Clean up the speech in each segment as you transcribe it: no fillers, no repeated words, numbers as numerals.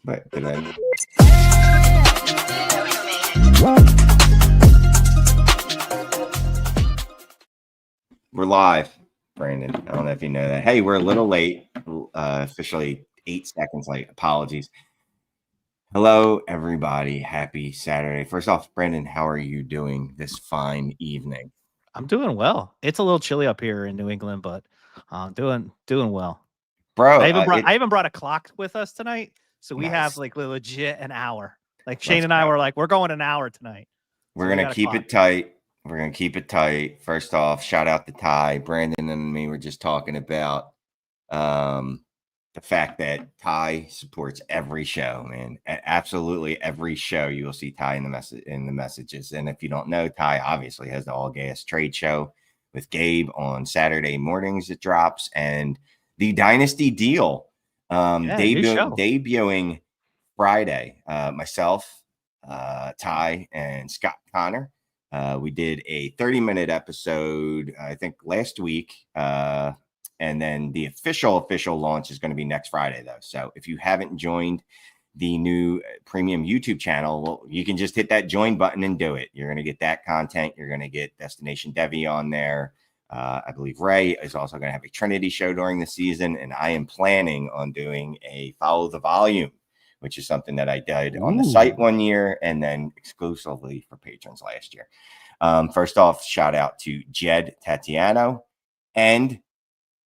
But did I? We're live, Brandon. I don't know if you know that. Hey, we're a little late. Officially 8 seconds late. Apologies. Hello, everybody. Happy Saturday. First off, Brandon, how are you doing this fine evening? I'm doing well. It's a little chilly up here in New England, but doing well. Bro, I even brought a clock with us tonight, so we have like legit an hour. Like Shane and I were like, we're going an hour tonight. We're gonna keep it tight. We're gonna keep it tight. First off, shout out to Ty. Brandon and me were just talking about the fact that Ty supports every show, man. Absolutely every show you will see Ty in the messages. And if you don't know, Ty obviously has the All Gas Trade Show with Gabe on Saturday mornings. It drops, and the Dynasty Deal debuting Friday. Myself, Ty, and Scott Connor. We did a 30-minute episode, I think, last week. And then the official launch is going to be next Friday, though. So if you haven't joined the new premium YouTube channel, well, you can just hit that join button and do it. You're going to get that content. You're going to get Destination Devi on there. I believe Ray is also going to have a Trinity show during the season. And I am planning on doing a Follow the Volume, which is something that I did on the site one year and then exclusively for patrons last year. First off, shout out to Jed Tatiano and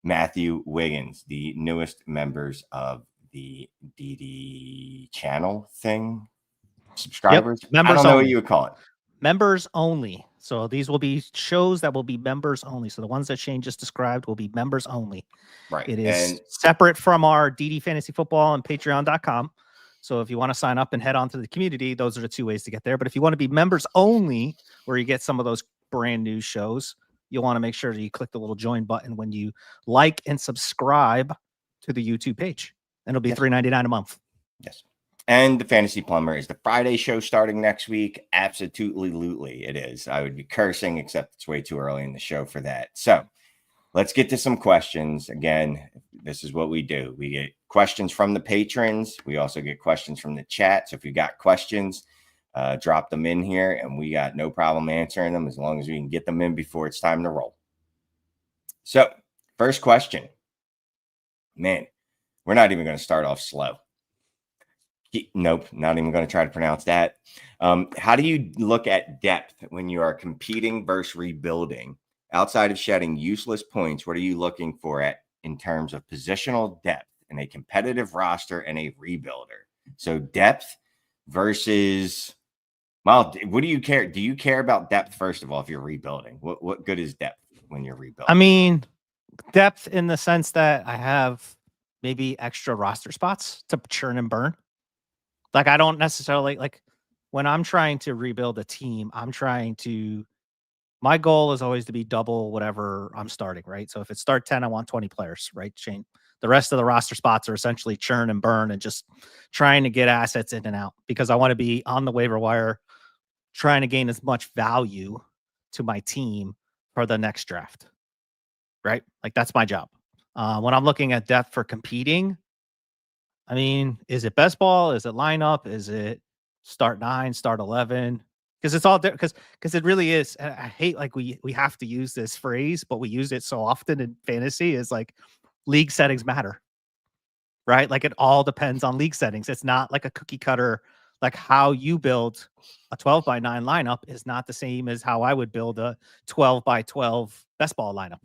Matthew Wiggins, the newest members of the DD channel thing. Subscribers? Yep, members I don't know only. what you would call it. Members only. So these will be shows that will be members only. So the ones that Shane just described will be members only. Right. It is separate from our DD Fantasy Football and Patreon.com. So if you want to sign up and head on to the community, those are the two ways to get there. But if you want to be members only, where you get some of those brand new shows, you'll want to make sure that you click the little join button when you like and subscribe to the YouTube page. And it'll be $3.99 a month. Yes. And the Fantasy Plumber is the Friday show starting next week. Absolutely, it is. I would be cursing, except it's way too early in the show for that. So let's get to some questions. Again, this is what we do. We get questions from the patrons. We also get questions from the chat. So if you got questions, drop them in here, and we got no problem answering them as long as we can get them in before it's time to roll. So first question. Man, we're not even going to start off slow. Nope, not even going to try to pronounce that. How do you look at depth when you are competing versus rebuilding? Outside of shedding useless points, what are you looking for in terms of positional depth in a competitive roster and a rebuilder? So depth versus, well, what do you care? Do you care about depth, first of all, if you're rebuilding? What good is depth when you're rebuilding? I mean, depth in the sense that I have maybe extra roster spots to churn and burn. Like, I don't necessarily, like, when I'm trying to rebuild a team, my goal is always to be double whatever I'm starting, right? So if it's start 10, I want 20 players, right, Shane? The rest of the roster spots are essentially churn and burn and just trying to get assets in and out, because I want to be on the waiver wire trying to gain as much value to my team for the next draft, right? Like, that's my job. When I'm looking at depth for competing, I mean, is it best ball? Is it lineup? Is it start 9, start 11? Because it's all different. Because it really is. I hate, like, we have to use this phrase, but we use it so often in fantasy. Is like, league settings matter, right? Like, it all depends on league settings. It's not like a cookie cutter. Like, how you build a 12x9 lineup is not the same as how I would build a 12x12 best ball lineup.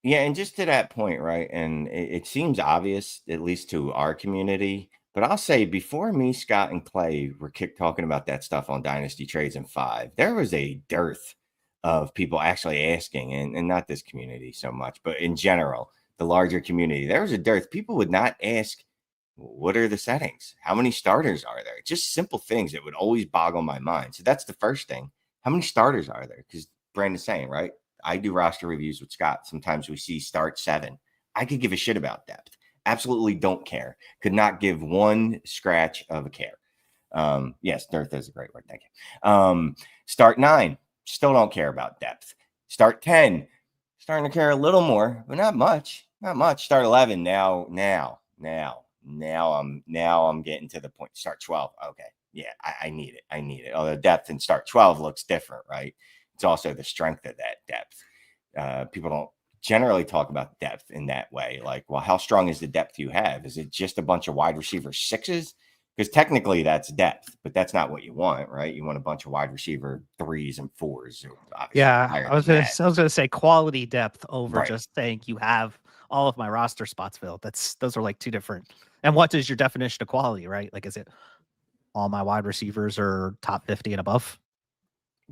Yeah, and just to that point, right? And it seems obvious, at least to our community. But I'll say, before me, Scott, and Clay were talking about that stuff on Dynasty Trades in 5, there was a dearth of people actually asking, and not this community so much, but in general, the larger community, there was a dearth. People would not ask, what are the settings? How many starters are there? Just simple things that would always boggle my mind. So that's the first thing. How many starters are there? Because Brandon's saying, right? I do roster reviews with Scott. Sometimes we see start 7. I could give a shit about depth. Absolutely don't care. Could not give one scratch of a care. Yes, dearth is a great word. Thank you. Start 9. Still don't care about depth. Start 10. Starting to care a little more, but not much. Not much. Start 11. Now now I'm getting to the point. Start 12. Okay. Yeah, I need it. I need it. Although depth in start 12 looks different, right? It's also the strength of that depth. People don't generally talk about depth in that way. Like, well, how strong is the depth you have? Is it just a bunch of wide receiver sixes? Because technically that's depth, but that's not what you want, right? You want a bunch of wide receiver threes and fours, so obviously Yeah, higher I was than gonna that. I was gonna say quality depth over Right. just saying you have all of my roster spots filled. Those are like two different. And what is your definition of quality, right? Like, is it all my wide receivers are top 50 and above?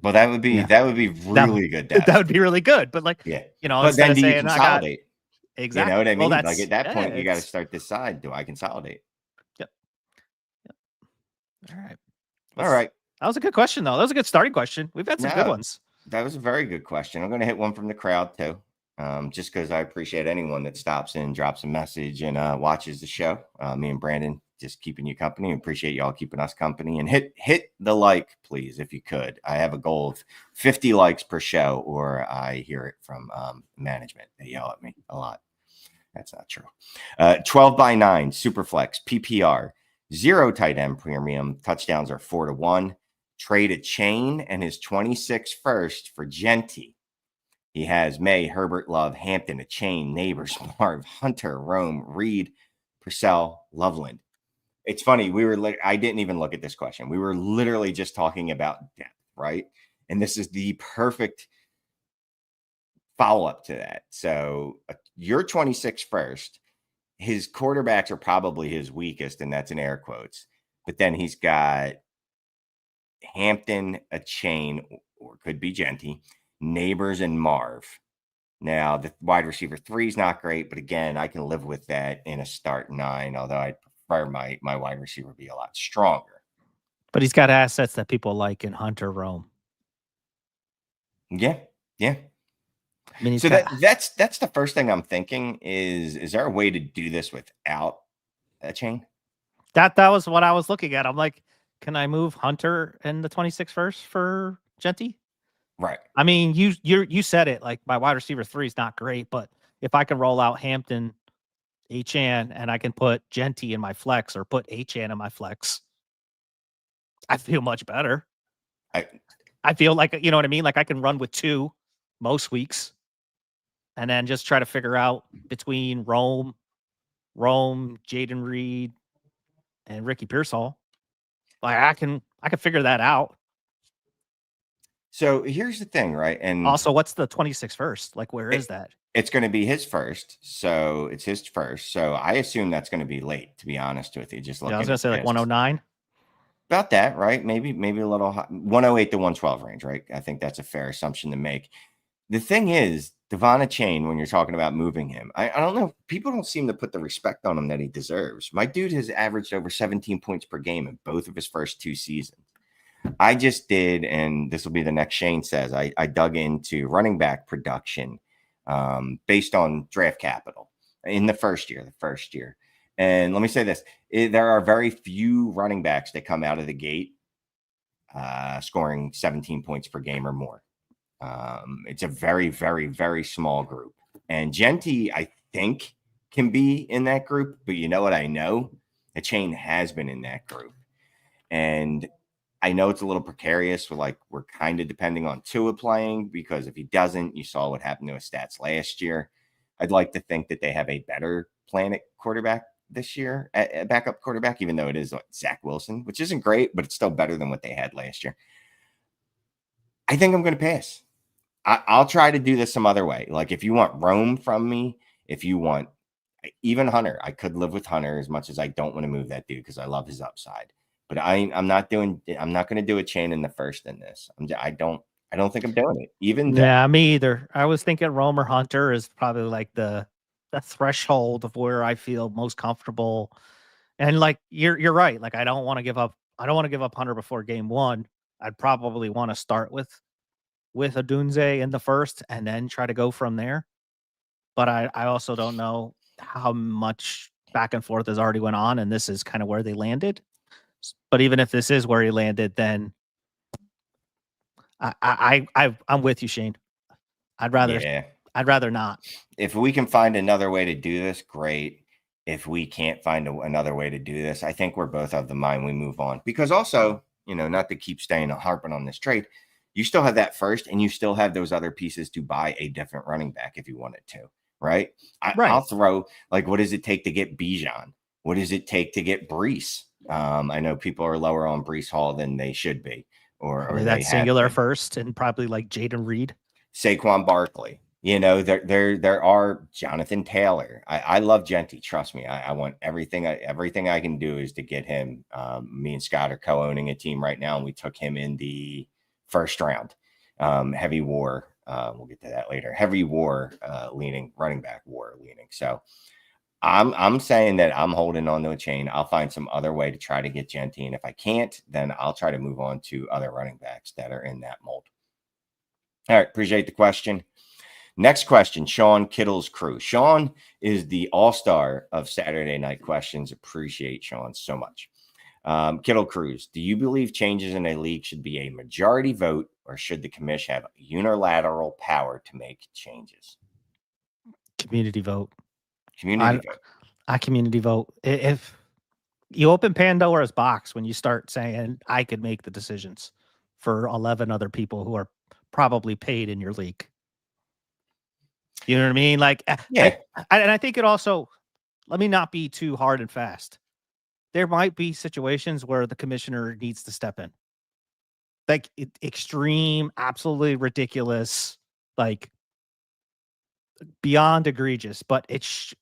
Well, that would be Yeah, that really good that depth. would be really good. But like, Yeah. But instead then of do you saying I got consolidate? You know what exactly. I Well, mean? Like at that's that yeah, point, you got to it's start decide, do I consolidate? yep, yep. All right. All Let's right. That was a good question though. That was a good starting question. We've had some good No, ones. that was a very good question. I'm going to hit one from the crowd too, just because I appreciate anyone that stops in, drops a message, and watches the show. Me and Brandon just keeping you company. Appreciate y'all keeping us company. And hit the like, please, if you could. I have a goal of 50 likes per show, or I hear it from management. They yell at me a lot. That's not true. 12 by 9, Superflex, PPR, 0 tight end premium. Touchdowns are 4-1. Trade a chain and his 26 first for Genty. He has May, Herbert, Love, Hampton, a chain, Neighbors, Marv, Hunter, Rome, Reed, Purcell, Loveland. It's funny. I didn't even look at this question. We were literally just talking about depth, right? And this is the perfect follow up to that. So you're 26 first. His quarterbacks are probably his weakest, and that's in air quotes. But then he's got Hampton, a chain, or could be Genty, Neighbors, and Marv. Now, the wide receiver 3 is not great, but again, I can live with that in a start 9, although I'd prefer my wide receiver be a lot stronger. But he's got assets that people like in Hunter Rome. Yeah, yeah. I mean, he's So got that's the first thing I'm thinking is there a way to do this without a chain? that was what I was looking at. I'm like, can I move Hunter and the 26 first for Genty? Right. I mean, you said it, like my wide receiver 3 is not great, but if I can roll out Hampton, Achane, and I can put Genty in my flex or put Achane in my flex, I feel much better. I I feel like, you know what I mean? Like I can run with 2 most weeks and then just try to figure out between Rome, Jaden Reed, and Ricky Pearsall. Like I can figure that out. So here's the thing, right? And Also, what's the 26 first? Like, where is that? it's going to be his first. So it's his first. So I assume that's going to be late, to be honest with you. Just Yeah, I was looking gonna at say like this. 109. About that, right? Maybe a little 108 to 112 range, right? I think that's a fair assumption to make. The thing is, Devon Chain, when you're talking about moving him, I don't know. People don't seem to put the respect on him that he deserves. My dude has averaged over 17 points per game in both of his first 2 seasons. I just did, and this will be the next Shane says, I dug into running back production based on draft capital in the first year. And let me say this, there are very few running backs that come out of the gate scoring 17 points per game or more. It's a very, very, very small group. And Genty, I think, can be in that group. But you know what I know? The chain has been in that group. And I know it's a little precarious. We're kind of depending on Tua playing because if he doesn't, you saw what happened to his stats last year. I'd like to think that they have a better plan at quarterback this year, a backup quarterback, even though it is like Zach Wilson, which isn't great, but it's still better than what they had last year. I think I'm going to pass. I'll try to do this some other way. Like if you want Rome from me, if you want even Hunter, I could live with Hunter as much as I don't want to move that dude because I love his upside. But I'm not going to do a chain in the first in this. I don't think I'm doing it. Even though, Yeah, me either. I was thinking Romer Hunter is probably like the threshold of where I feel most comfortable. And like you're right. Like I don't want to give up Hunter before game 1. I'd probably want to start with Adunze in the first and then try to go from there. But I also don't know how much back and forth has already went on, and this is kind of where they landed. But even if this is where he landed, then I'm with you, Shane. I'd rather yeah, I'd rather not. if we can find another way to do this, great. if we can't find another way to do this, I think we're both of the mind we move on. Because also, not to keep harping on this trade, you still have that first, and you still have those other pieces to buy a different running back if you wanted to, right? I'll throw, like, what does it take to get Bijan? What does it take to get Brees? I know people are lower on Brees Hall than they should be, or that they singular have been. first, and probably like Jaden Reed, Saquon Barkley. There are Jonathan Taylor. I love Genty. Trust me. I want everything I can do is to get him. Me and Scott are co-owning a team right now, and we took him in the first round. Heavy war. We'll get to that later. Heavy war leaning, running back war leaning. So I'm saying that I'm holding on to a chain. I'll find some other way to try to get Genty, and if I can't, then I'll try to move on to other running backs that are in that mold. All right, appreciate the question. Next question, Sean Kittle's crew. Sean is the all-star of Saturday Night Questions. Appreciate Sean so much. Kittle Cruz, do you believe changes in a league should be a majority vote, or should the commission have unilateral power to make changes? Community vote. Community vote. I community vote. If you open Pandora's box when you start saying I could make the decisions for 11 other people who are probably paid in your league. You know what I mean? Like, yeah. And I think it also, let me not be too hard and fast. There might be situations where the commissioner needs to step in. Like extreme, absolutely ridiculous, like beyond egregious, but it's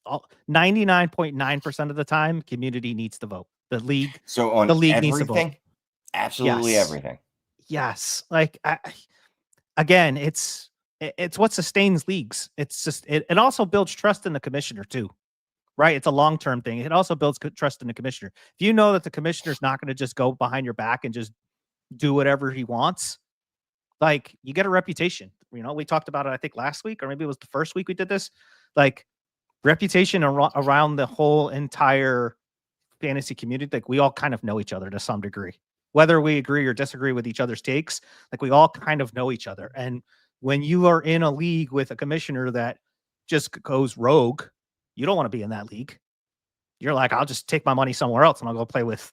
99.9% of the time, community needs to vote. The league. So on the league everything, needs to vote. Absolutely yes. Everything. Yes. Like, again, it's what sustains leagues. It's just, it also builds trust in the commissioner too, right? It's a long-term thing. It also builds trust in the commissioner. If you know that the commissioner's not going to just go behind your back and just do whatever he wants, like, you get a reputation. We talked about it, I think last week, or maybe it was the first week we did this, like reputation around the whole entire fantasy community. Like, we all kind of know each other to some degree, whether we agree or disagree with each other's takes. Like, we all kind of know each other. And when you are in a league with a commissioner that just goes rogue, you don't want to be in that league. You're like, I'll just take my money somewhere else and I'll go play with,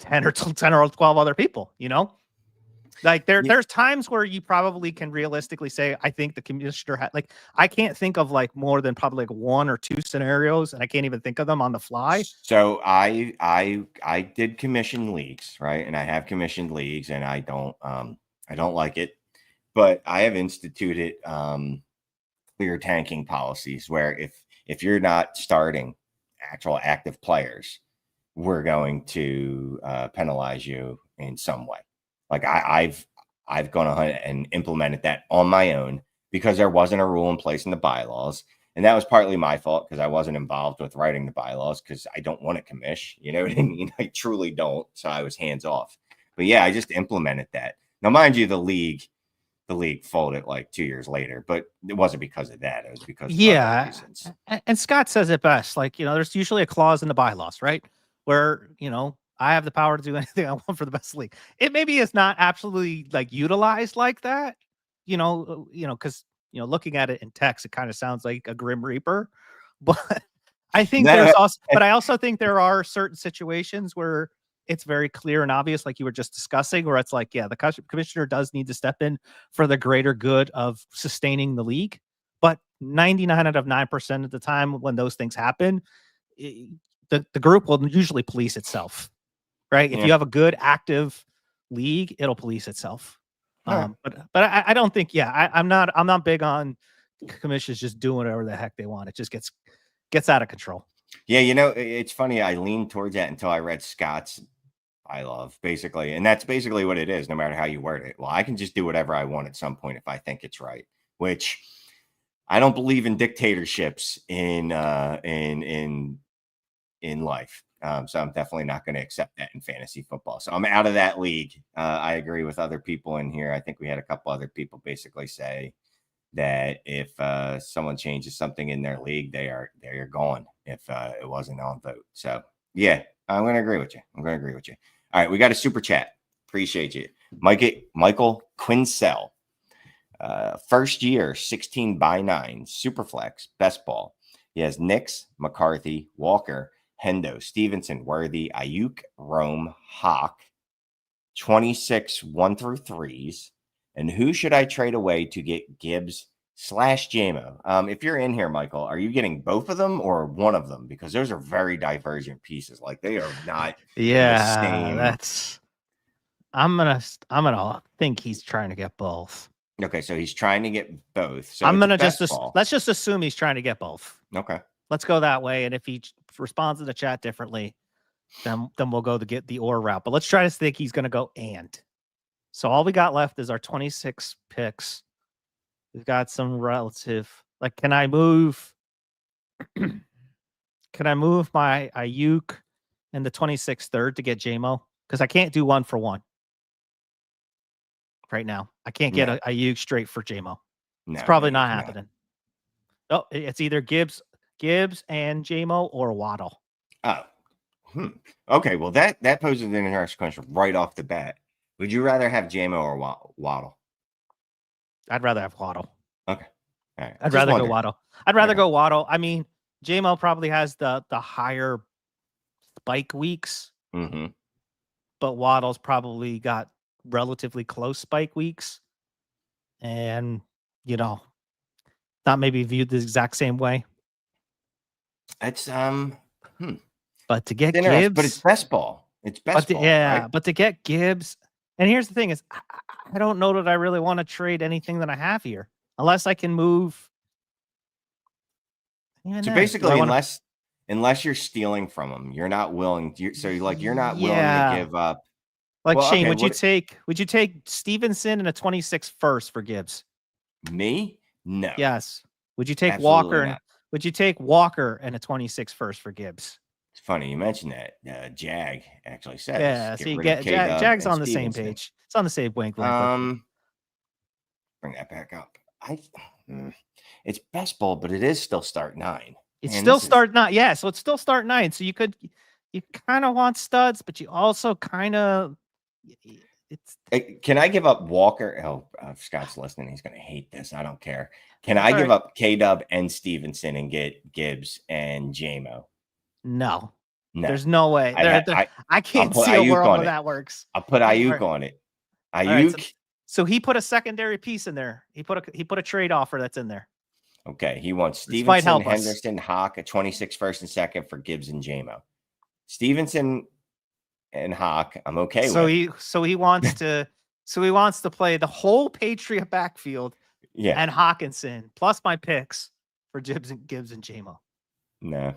10 or 12 other people, Like, there's times where you probably can realistically say, I think the commissioner I can't think of like more than probably like one or two scenarios, and I can't even think of them on the fly. So I did commission leagues, right? And I have commissioned leagues, and I don't like it, but I have instituted clear tanking policies where if you're not starting actual active players, we're going to penalize you in some way. Like I've gone ahead and implemented that on my own because there wasn't a rule in place in the bylaws. And that was partly my fault because I wasn't involved with writing the bylaws because I don't want to commish. You know what I mean? I truly don't. So I was hands off. But yeah, I just implemented that. Now, mind you, the league folded like 2 years later, but it wasn't because of that. It was because of other reasons. And Scott says it best. Like, there's usually a clause in the bylaws, right? Where, I have the power to do anything I want for the best league. It maybe is not absolutely like utilized like that, because, looking at it in text, it kind of sounds like a Grim Reaper, but I think but I also think there are certain situations where it's very clear and obvious, like you were just discussing, where it's like, yeah, the commissioner does need to step in for the greater good of sustaining the league. But 99 out of 9% of the time when those things happen, the group will usually police itself. Right. If you have a good active league, it'll police itself. But I don't think, I'm not big on commissions just doing whatever the heck they want. It just gets out of control. Yeah. It's funny. I leaned towards that until I read Scott's bylaw, basically. And that's basically what it is, no matter how you word it. Well, I can just do whatever I want at some point if I think it's right, which I don't believe in dictatorships in life. So I'm definitely not going to accept that in fantasy football. So I'm out of that league. I agree with other people in here. I think we had a couple other people basically say that if someone changes something in their league, they're gone if it wasn't on vote. So yeah, I'm going to agree with you. All right, we got a super chat. Appreciate you, Michael Quincell. First year 16/9 Superflex best ball. He has Nix, McCarthy, Walker, Hendo, Stevenson, Worthy, Ayuk, Rome, Hawk, 26 1 through 3s. And who should I trade away to get Gibbs / JMO? If you're in here, Michael, are you getting both of them or one of them? Because those are very divergent pieces. Like they are not Yeah, the same. that's. I'm gonna think he's trying to get both. Okay, so he's trying to get both. So I'm it's a gonna best ball. let's just assume he's trying to get both. Okay. Let's go that way. And if he responds to the chat differently, then we'll go to get the or route. But let's try to think he's gonna go and. So all we got left is our 26 picks. We've got some relative. Like, can I move? Can I move my Ayuk and the 26th third to get JMO? Because I can't do 1 for 1 right now. I can't get a Ayuk straight for JMO. It's probably not happening. Oh, it's either Gibbs and JMO or Waddle. Oh, okay. Well, that poses an interesting question right off the bat. Would you rather have JMO or Waddle? I'd rather have Waddle. Okay. All right. I'd rather go Waddle. I'd rather go Waddle. I mean, JMO probably has the higher spike weeks, but Waddle's probably got relatively close spike weeks, and not maybe viewed the exact same way. It's But to get Gibbs, but it's best ball. It's best ball. Yeah, right? But to get Gibbs, and here's the thing: is I don't know that I really want to trade anything that I have here, unless I can move. So basically, unless you're stealing from them, you're not willing. You're not willing to give up. Like Shane, okay, would you take Stevenson and a 26 first for Gibbs? Me? No. Yes. Would you take Walker? Would you take Walker and a 26 first for Gibbs? It's funny you mentioned that. Jag actually says. Yeah. So you get Jag's on the same page. It's on the same wavelength. Bring that back up. It's best ball, but it is still start 9. It's still start 9. Yeah. So it's still start 9. So you kind of want studs, but you also kind of. Can I give up Walker? Oh, Scott's listening. He's going to hate this. I don't care. Can I give up K-Dub and Stevenson and get Gibbs and JMO? No. There's no way. I can't see a world where that works. I'll put Ayuk on it. Ayuk. Right, so he put a secondary piece in there. He put a trade offer that's in there. Okay. He wants Stevenson, Henderson, Hawk, a 26 first and second for Gibbs and JMO. Stevenson and Hawk, I'm okay with. So he wants to play the whole Patriot backfield, and Hawkinson plus my picks for Gibbs and JMO. No.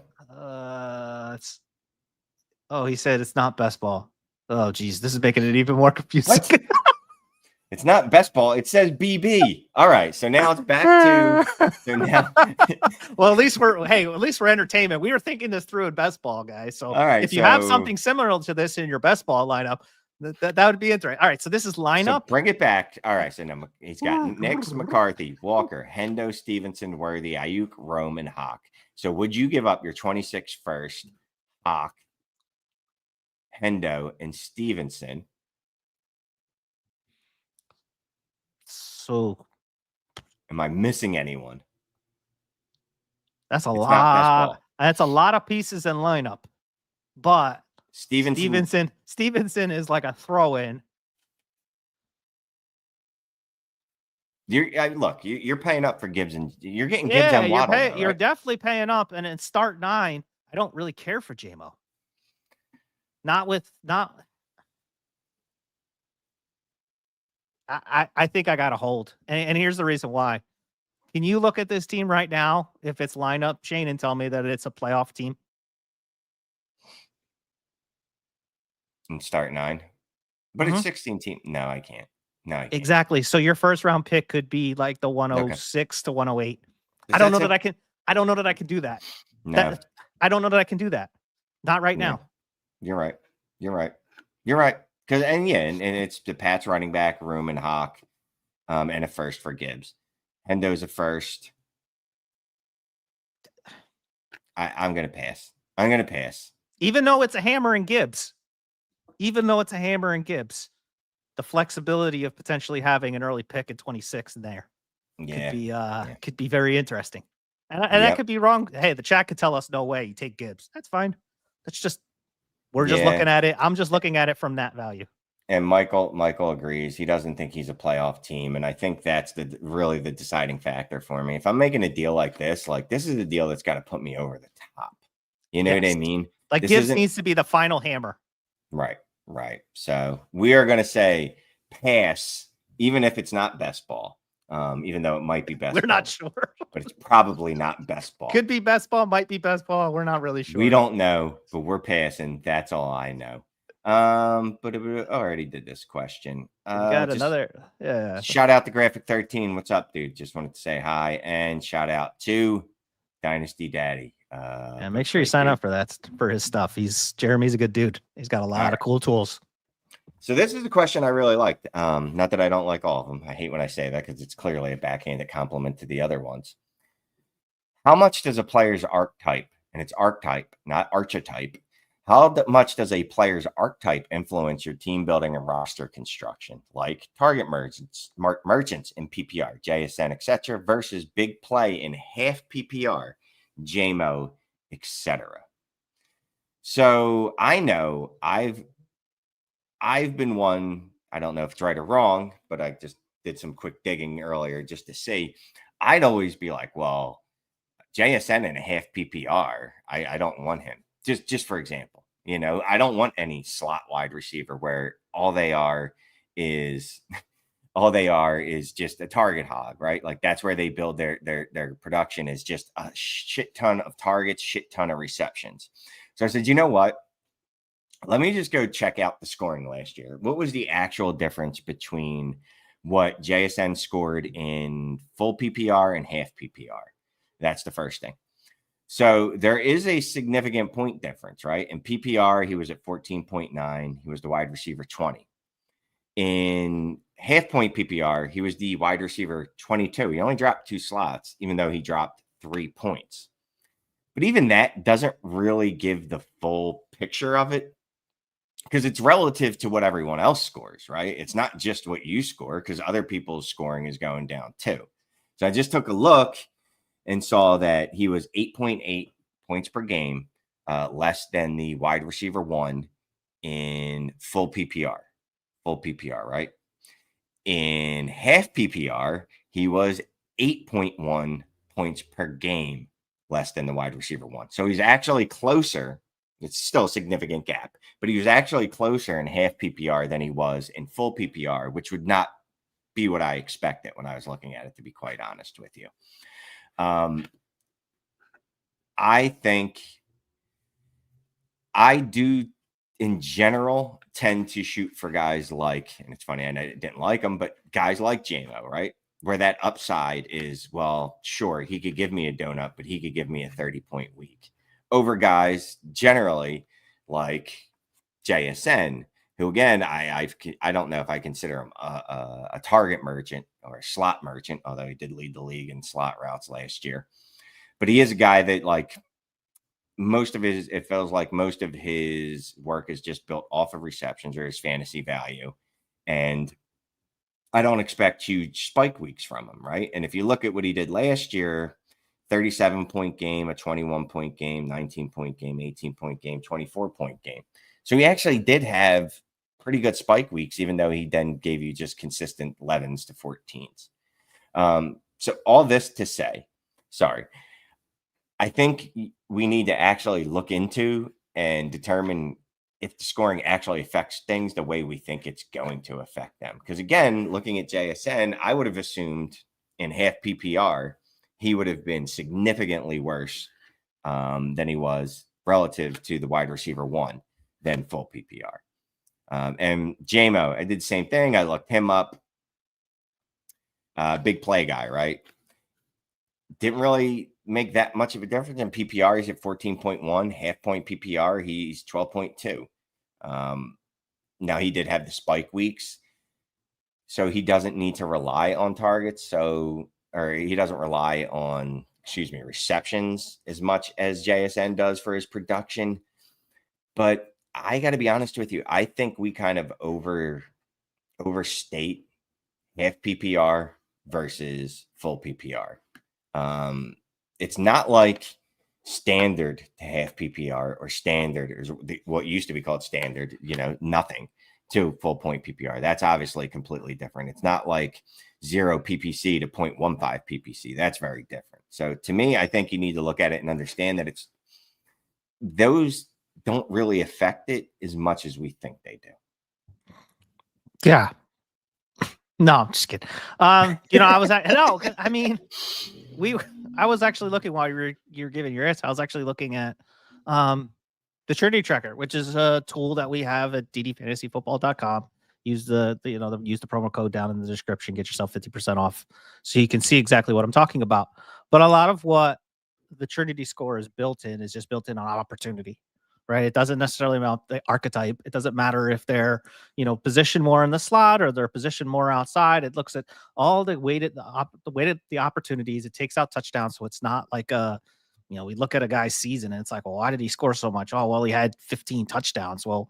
He said it's not best ball. Oh geez, this is making it even more confusing. It's not best ball. It says BB. All right, so now it's back to. So now, well, at least we're entertainment. We were thinking this through in best ball, guys. So all right, if you have something similar to this in your best ball lineup, that would be interesting. All right, so this is lineup. So bring it back. All right, so now he's got Nix, McCarthy, Walker, Hendo, Stevenson, Worthy, Ayuk, Rome, and Hawk. So would you give up your 26 first, Hawk, Hendo, and Stevenson? So, am I missing anyone? That's a lot. That's a lot of pieces in lineup, but Stevenson is like a throw-in. You're paying up for Gibbs, and you're getting Gibbs and Waddle. You're definitely paying up, and in start 9, I don't really care for JMO. I think I got to hold. And here's the reason why. Can you look at this team right now, if it's lineup, Shane, and tell me that it's a playoff team? And start 9. But it's 16 team. No, I can't. No, I can't. Exactly. So your first round pick could be like the 106 to 108. I don't know that I can do that. No. I don't know that I can do that. Not right now. You're right. Because and it's the Pats running back, Room and Hawk, and a first for Gibbs. Hendo's a first. I'm gonna pass. Even though it's a hammer and Gibbs. The flexibility of potentially having an early pick at 26 in there could be very interesting. And that could be wrong. Hey, the chat could tell us no way. You take Gibbs. That's fine. That's just we're just looking at it. I'm just looking at it from that value. And Michael agrees. He doesn't think he's a playoff team, and I think that's really the deciding factor for me. If I'm making a deal like this is a deal that's got to put me over the top. You know what I mean? Like Gibbs needs to be the final hammer. Right. So we are going to say pass, even if it's not best ball. Even though it might be best We're ball. not sure. But it's probably not best ball. Could be best ball, might be best ball. We're not really sure. We don't know, but we're passing. That's all I know. But I already did this question. We got another. Yeah. Shout out to Graphic 13. What's up, dude? Just wanted to say hi and shout out to Dynasty Daddy. Yeah, make sure you sign up for that for his stuff. Jeremy's a good dude. He's got a lot of cool tools. So this is a question I really liked. Not that I don't like all of them. I hate when I say that because it's clearly a backhanded compliment to the other ones. How much does a player's archetype, and it's archetype, not archetype, how much does a player's archetype influence your team building and roster construction, like target merchants in PPR, JSN, etc., versus big play in half PPR, JMO, etc.? So I know I've been one, I don't know if it's right or wrong, but I just did some quick digging earlier just to see. I'd always be like, well, JSN in a half PPR, I don't want him. Just for example, I don't want any slot wide receiver where all they are is just a target hog, right? Like that's where they build their production is just a shit ton of targets, shit ton of receptions. So I said, you know what? Let me just go check out the scoring last year. What was the actual difference between what JSN scored in full PPR and half PPR? That's the first thing. So there is a significant point difference, right? In PPR, he was at 14.9. He was the wide receiver 20. In half point PPR, he was the wide receiver 22. He only dropped 2 slots, even though he dropped 3 points. But even that doesn't really give the full picture of it, because it's relative to what everyone else scores, right? It's not just what you score, because other people's scoring is going down too. So I just took a look and saw that he was 8.8 points per game, less than the wide receiver 1 in full PPR. Full PPR, right? In half PPR, he was 8.1 points per game less than the wide receiver 1. So he's actually closer. It's still a significant gap, but he was actually closer in half PPR than he was in full PPR, which would not be what I expected when I was looking at it, to be quite honest with you. I think I do, in general, tend to shoot for guys like, and it's funny, I didn't like him, but guys like JMO, right? Where that upside is, well, sure, he could give me a donut, but he could give me a 30-point week, over guys generally like JSN, who, again, I don't know if I consider him a target merchant or a slot merchant, although he did lead the league in slot routes last year. But he is a guy that, like, it feels like most of his work is just built off of receptions or his fantasy value. And I don't expect huge spike weeks from him, right? And if you look at what he did last year, 37-point game, a 21-point game, 19-point game, 18-point game, 24-point game. So he actually did have pretty good spike weeks, even though he then gave you just consistent 11s to 14s. So all this to say, I think we need to actually look into and determine if the scoring actually affects things the way we think it's going to affect them. Because, again, looking at JSN, I would have assumed in half PPR, he would have been significantly worse than he was relative to the wide receiver 1 than full PPR. And JMO, I did the same thing. I looked him up. Big play guy, right? Didn't really make that much of a difference. In PPR, he's at 14.1. Half point PPR, he's 12.2. Now, he did have the spike weeks, so he doesn't need to rely on targets. Or he doesn't rely on, receptions as much as JSN does for his production. But I got to be honest with you. I think we kind of overstate half PPR versus full PPR. it's not like standard to half PPR or standard is what used to be called standard, nothing to full point PPR. That's obviously completely different. It's not like 0 PPC to 0.15 PPC. That's very different. So to me, I think you need to look at it and understand that those don't really affect it as much as we think they do. Yeah. No, I'm just kidding. I was I was actually looking while you were giving your answer. I was actually looking at the Trinity Tracker, which is a tool that we have at ddfantasyfootball.com. Use use the promo code down in the description, get yourself 50% off so you can see exactly what I'm talking about. But a lot of what the Trinity score is built in is just built in on opportunity, right? It doesn't necessarily about the archetype. It doesn't matter if they're, positioned more in the slot or they're positioned more outside. It looks at all the weighted opportunities. It takes out touchdowns. So it's not like we look at a guy's season and it's like, well, why did he score so much? Oh, well, he had 15 touchdowns. Well,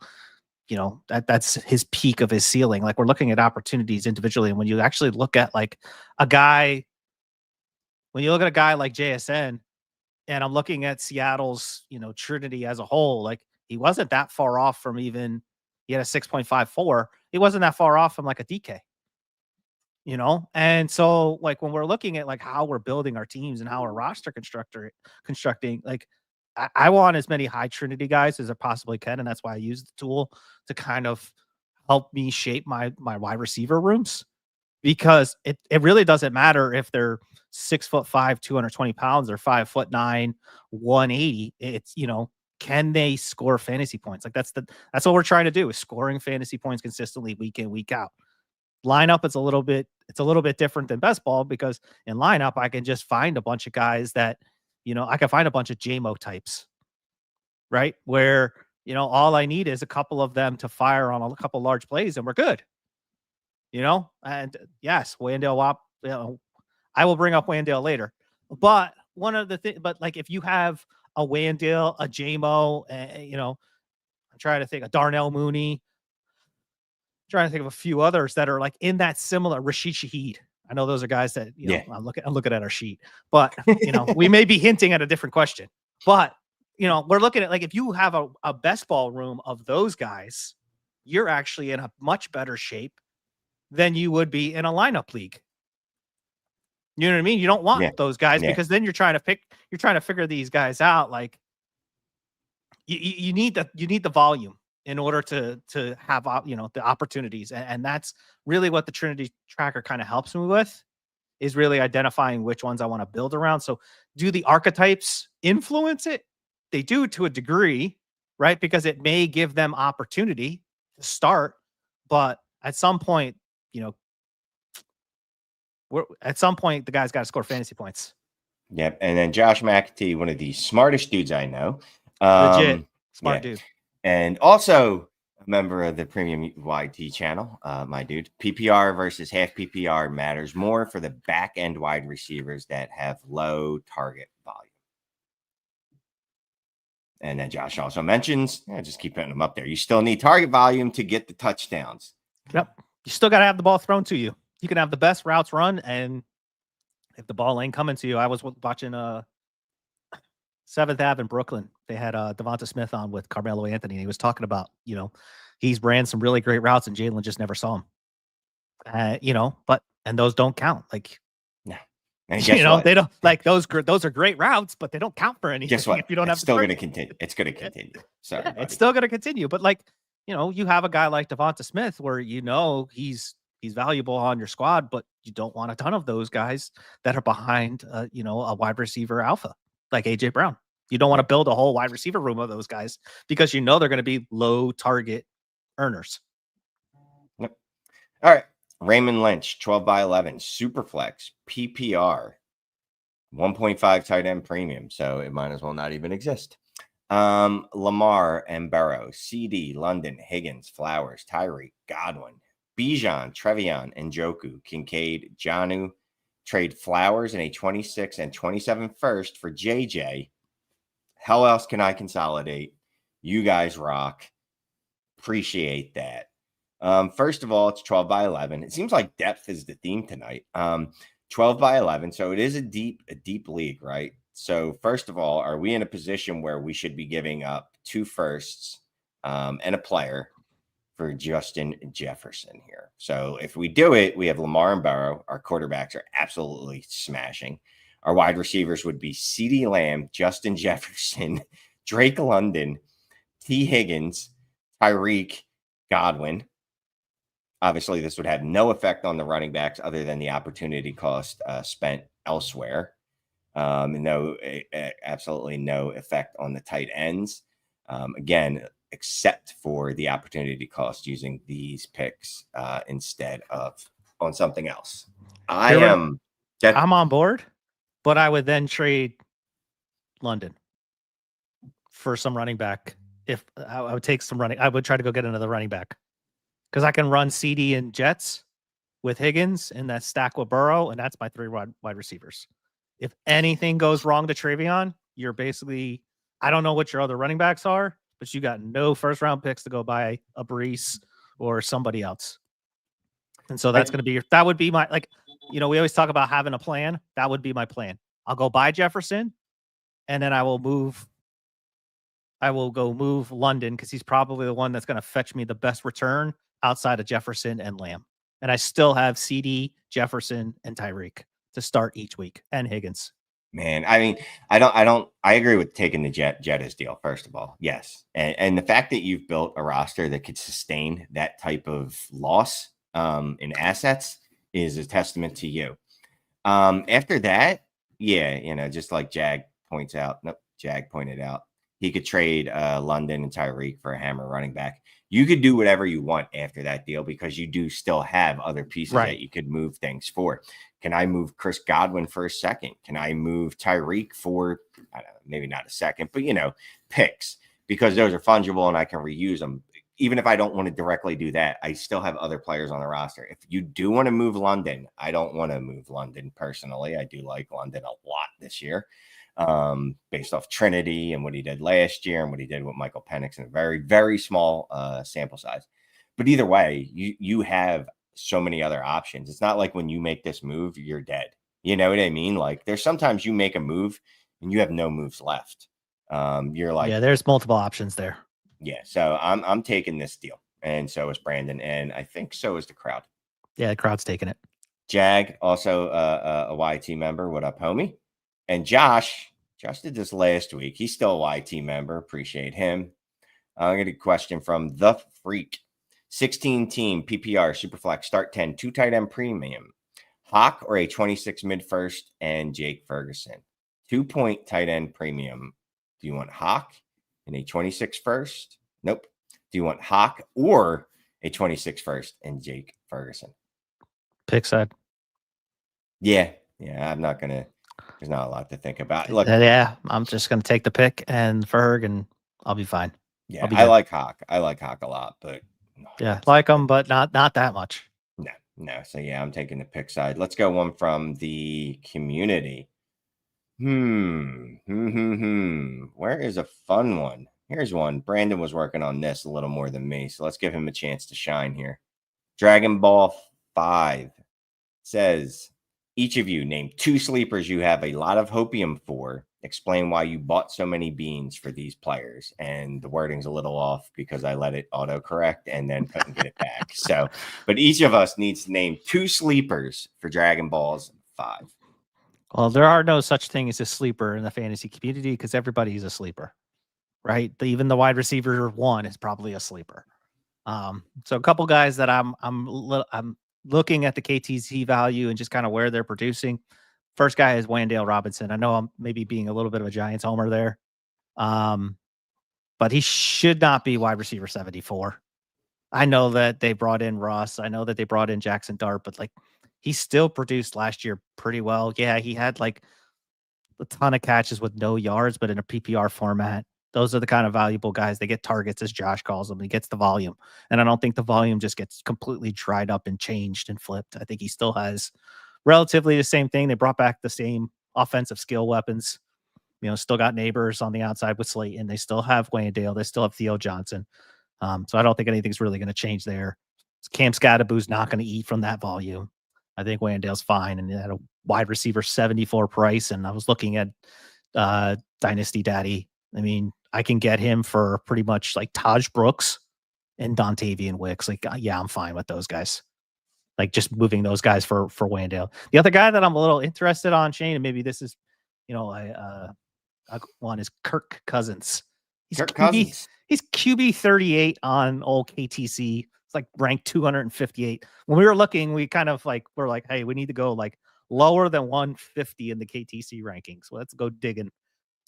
that's his peak of his ceiling. Like, we're looking at opportunities individually. And when you actually look at like a guy like JSN, and I'm looking at Seattle's, Trinity as a whole, like, he wasn't that far off from he had a 6.54. He wasn't that far off from like a DK, And so, like, when we're looking at like how we're building our teams and how our roster constructing, like, I want as many high Trinity guys as I possibly can. And that's why I use the tool to kind of help me shape my wide receiver rooms, because it really doesn't matter if they're 6'5", 220 pounds, or 5'9", 180. It's, can they score fantasy points? Like, that's what we're trying to do, is scoring fantasy points consistently week in, week out. Lineup, it's a little bit different than best ball, because in lineup, I can just find a bunch of guys that, I can find a bunch of JMO types, right? Where, all I need is a couple of them to fire on a couple large plays and we're good. And yes, Wandale Wap, I will bring up Wandale later. But one of the things, but like, if you have a Wandale, a JMO, I'm trying to think, a Darnell Mooney, trying to think of a few others that are like in that similar, Rashid Shaheed. I know those are guys that, I'm looking at our sheet, but we may be hinting at a different question, but we're looking at, like, if you have a best ball room of those guys, you're actually in a much better shape than you would be in a lineup league. You know what I mean? You don't want those guys, because then you're trying to figure these guys out. Like, you need the volume in order to have, the opportunities. And that's really what the Trinity Tracker kind of helps me with, is really identifying which ones I want to build around. So, do the archetypes influence it? They do, to a degree, right? Because it may give them opportunity to start, but at some point, the guy's got to score fantasy points. Yep. And then Josh McAtee, one of the smartest dudes I know. Legit smart dude. And also a member of the Premium YT channel, my dude. PPR versus half PPR matters more for the back end wide receivers that have low target volume. And then Josh also mentions, just keep putting them up there, you still need target volume to get the touchdowns. Yep. You still got to have the ball thrown to you. You can have the best routes run, and if the ball ain't coming to you, I was watching 7th Ave in Brooklyn. They had Devonta Smith on with Carmelo Anthony, and he was talking about, he's ran some really great routes, and Jalen just never saw him. And those don't count. Like, no. They don't, like, those are great routes, but they don't count for anything. Guess what? If you don't it's still going to continue. It's going to continue. Sorry, it's still going to continue. But, like, you have a guy like Devonta Smith where he's valuable on your squad, but you don't want a ton of those guys that are behind, a wide receiver alpha like AJ Brown. You don't want to build a whole wide receiver room of those guys, because they're going to be low target earners. Yep. All right. Raymond Lynch, 12 by 11, Superflex, PPR, 1.5 tight end premium. So it might as well not even exist. Lamar and Burrow, CD, London, Higgins, Flowers, Tyreek, Godwin, Bijan, Trevion, and Njoku, Kincaid, Jonnu. Trade Flowers and a 26 and 27 first for JJ. How else can I consolidate? You guys rock. Appreciate that. First of all, it's 12 by 11. It seems like depth is the theme tonight. 12 by 11. So it is a deep league, right? So first of all, are we in a position where we should be giving up 2 firsts and a player for Justin Jefferson here? So if we do it, we have Lamar and Burrow. Our quarterbacks are absolutely smashing. Our wide receivers would be CeeDee Lamb, Justin Jefferson, Drake London, T. Higgins, Tyreek, Godwin. Obviously, this would have no effect on the running backs other than the opportunity cost spent elsewhere. Absolutely no effect on the tight ends. Again, except for the opportunity cost using these picks instead of on something else. I'm on board, but I would then trade London for some running back. If I would take some running, I would try to go get another running back because I can run CD and Jets with Higgins in that stack with Burrow, and that's my 3 wide receivers. If anything goes wrong to Travion, you're basically, I don't know what your other running backs are, but you got no first round picks to go buy a Brees or somebody else. And so that's going to be, that would be my, like, we always talk about having a plan. That would be my plan. I'll go buy Jefferson and then I will go move London because he's probably the one that's going to fetch me the best return outside of Jefferson and Lamb. And I still have CD, Jefferson, and Tyreek to start each week, and Higgins. Man, I mean, I agree with taking the Jettas deal, first of all. Yes. And the fact that you've built a roster that could sustain that type of loss in assets is a testament to you. After that, yeah, just like Jag pointed out, he could trade London and Tyreek for a hammer running back. You could do whatever you want after that deal because you do still have other pieces that you could move things for. Can I move Chris Godwin for a second? Can I move Tyreek for, I don't know, maybe not a second, but, picks? Because those are fungible and I can reuse them. Even if I don't want to directly do that, I still have other players on the roster. If you do want to move London, I don't want to move London personally. I do like London a lot this year, based off Trinity and what he did last year and what he did with Michael Penix in a very, very small sample size. But either way, you have so many other options. It's not like when you make this move, you're dead. You know what I mean? Like there's sometimes you make a move and you have no moves left. You're like, yeah, there's multiple options there. Yeah, so I'm taking this deal, and so is Brandon, and I think so is the crowd. Yeah, the crowd's taking it. Jag, also a YT member. What up, homie? And Josh did this last week. He's still a YT member. Appreciate him. I'm going to get a question from The Freak. 16-team PPR Superflex start 10, 2 tight end premium. Hawk or a 26 mid first and Jake Ferguson. 2-point tight end premium. Do you want Hawk and a 26 first? Nope. Do you want Hawk or a 26 first and Jake Ferguson? Pick side. Yeah. I'm not going to. There's not a lot to think about. Look, yeah, I'm just going to take the pick and Ferg, and I'll be fine. Yeah, I like Hawk. I like Hawk a lot, but like him, but not that much. No. So yeah, I'm taking the pick side. Let's go one from the community. Where is a fun one? Here's one. Brandon was working on this a little more than me, so let's give him a chance to shine here. Dragon Ball 5 says, each of you name 2 sleepers you have a lot of hopium for. Explain why you bought so many beans for these players. And the wording's a little off because I let it autocorrect and then couldn't get it back. So, but each of us needs to name 2 sleepers for Dragon Balls 5. Well, there are no such thing as a sleeper in the fantasy community because everybody's a sleeper, right? Even the wide receiver 1 is probably a sleeper. So a couple guys that I'm looking at the KTZ value and just kind of where they're producing. First guy is Wandale Robinson. I know I'm maybe being a little bit of a Giants homer there. But he should not be wide receiver 74. I know that they brought in Ross. I know that they brought in Jackson Dart, but like he still produced last year pretty well. Yeah, he had like a ton of catches with no yards, but in a PPR format. Those are the kind of valuable guys. They get targets, as Josh calls them. He gets the volume. And I don't think the volume just gets completely dried up and changed and flipped. I think he still has relatively the same thing. They brought back the same offensive skill weapons. Still got Neighbors on the outside with Slayton. They still have Wayndale. They still have Theo Johnson. So I don't think anything's really going to change there. Cam Scadaboo's not going to eat from that volume. I think Wayndale's fine. And at a wide receiver 74 price, and I was looking at Dynasty Daddy. I mean, I can get him for pretty much like Taj Brooks and Dontavian Wicks. Like, yeah, I'm fine with those guys. Like just moving those guys for Wandale. The other guy that I'm a little interested on, Shane, and maybe this is, one is Kirk Cousins. Kirk Cousins. He's QB 38 on old KTC. It's like ranked 258. When we were looking, we kind of like we're like, hey, we need to go like lower than 150 in the KTC rankings. So let's go digging.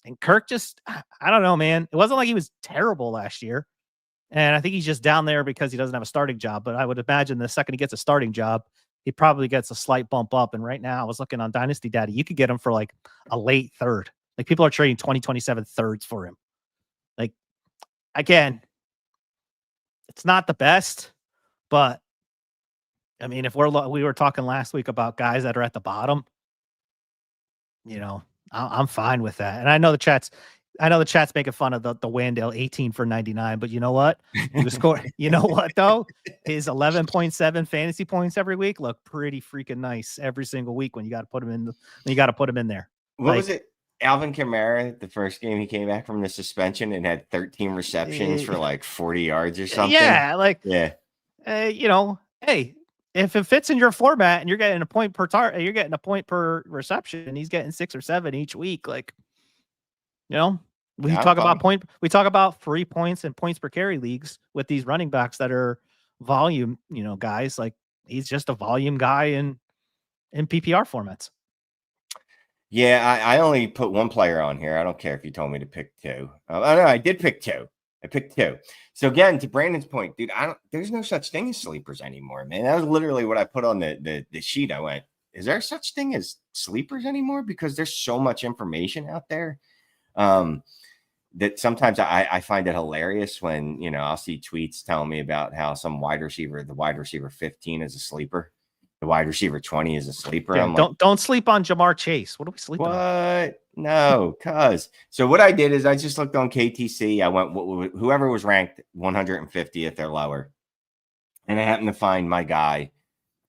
And Kirk just, I don't know, man. It wasn't like he was terrible last year. And I think he's just down there because he doesn't have a starting job. But I would imagine the second he gets a starting job, he probably gets a slight bump up. And right now, I was looking on Dynasty Daddy, you could get him for like a late third. Like people are trading 2027 thirds for him. Like, again, it's not the best, but I mean, if we were talking last week about guys that are at the bottom, I'm fine with that. And I know the chat's making fun of the Wandale 18 for 99, but you know what? He was scoring. You know what though? His 11.7 fantasy points every week look pretty freaking nice every single week when you got to put him in. When you got to put him in there. What was it? Alvin Kamara, the first game he came back from the suspension and had 13 receptions for like 40 yards or something. Yeah, hey, if it fits in your format and you're getting a point per you're getting a point per reception, and he's getting 6 or 7 each week, like, we talk about 3 points and points per carry leagues with these running backs that are volume, guys. Like, he's just a volume guy in PPR formats. Yeah, I only put one player on here. I don't care if you told me to pick two. No, I did pick two. I picked two. So again, to Brandon's point, dude, there's no such thing as sleepers anymore, man. That was literally what I put on the sheet. I went, is there such thing as sleepers anymore? Because there's so much information out there. That sometimes I find it hilarious when, I'll see tweets telling me about how some the wide receiver 15 is a sleeper. The wide receiver 20 is a sleeper. Yeah, don't sleep on Jamar Chase. What are we sleeping on? What? No, so what I did is I just looked on KTC. I went whoever was ranked 150th or lower. And I happened to find my guy,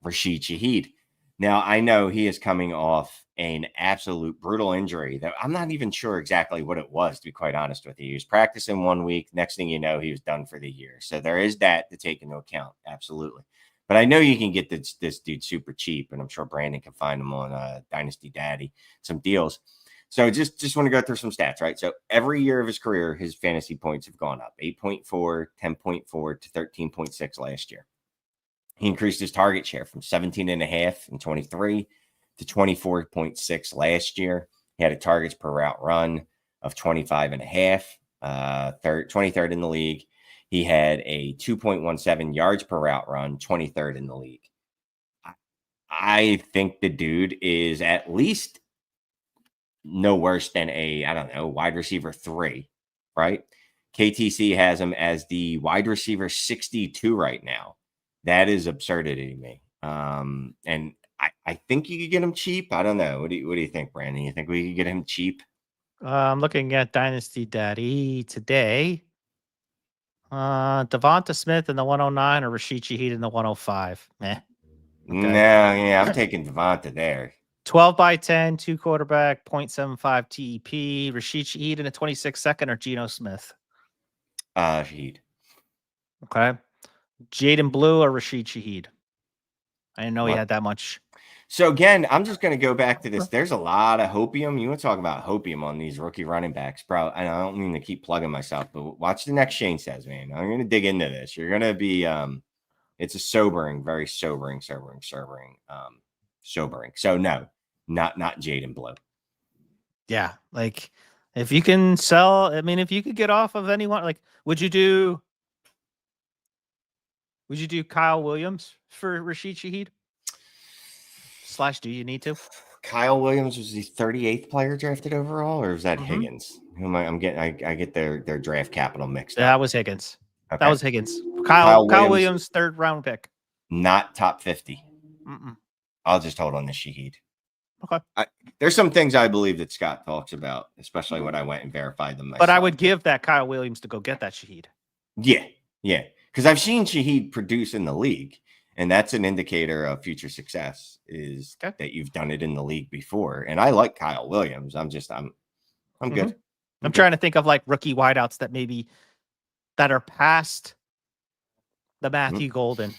Rashid Shaheed. Now, I know he is coming off an absolute brutal injury that I'm not even sure exactly what it was, to be quite honest with you. He was practicing 1 week. Next thing you know, he was done for the year. So there is that to take into account. Absolutely. But I know you can get this dude super cheap, and I'm sure Brandon can find him on Dynasty Daddy, some deals. So just want to go through some stats, right? So every year of his career, his fantasy points have gone up, 8.4, 10.4 to 13.6 last year. He increased his target share from 17.5 in 23 to 24.6 last year. He had a targets per route run of 25.5, 23rd in the league. He had a 2.17 yards per route run, 23rd in the league. I think the dude is at least no worse than wide receiver 3, right? KTC has him as the wide receiver 62 right now. That is absurdity to me. And I think you could get him cheap. I don't know. What do you think, Brandon? You think we could get him cheap? I'm looking at Dynasty Daddy today. Devonta Smith in the 109 or Rashid Shaheed in the 105. Okay. No, yeah, I'm taking Devonta there. 12 by 10, 2 quarterback, 0.75 TEP. Rashid Shaheed in a 26 second or Geno Smith? Shaheed. Okay. Jaden Blue or Rashid Shaheed? I didn't know he had that much. So again, I'm just going to go back to this. There's a lot of hopium. You want to talk about hopium on these rookie running backs, bro. And I don't mean to keep plugging myself, but watch the next Shane Says, man. I'm going to dig into this. You're going to be, it's a sobering, very sobering. So no, not Jaden Blue. Yeah. Like if you can sell, if you could get off of anyone, like, would you do Kyle Williams for Rashid Shaheed? / do you need to? Kyle Williams was the 38th player drafted overall, or is that Higgins? Who am I getting? I get their draft capital mixed up. That was Higgins. Okay. That was Higgins. Kyle Williams, 3rd round pick. Not top 50. I'll just hold on to Shaheed. Okay. There's some things I believe that Scott talks about, especially when I went and verified them myself. But I would give that Kyle Williams to go get that Shaheed. Yeah. Because I've seen Shaheed produce in the league, and that's an indicator of future success is that you've done it in the league before. And I like Kyle Williams. I'm I'm good. I'm trying to think of like rookie wideouts that are past the Matthew Golden.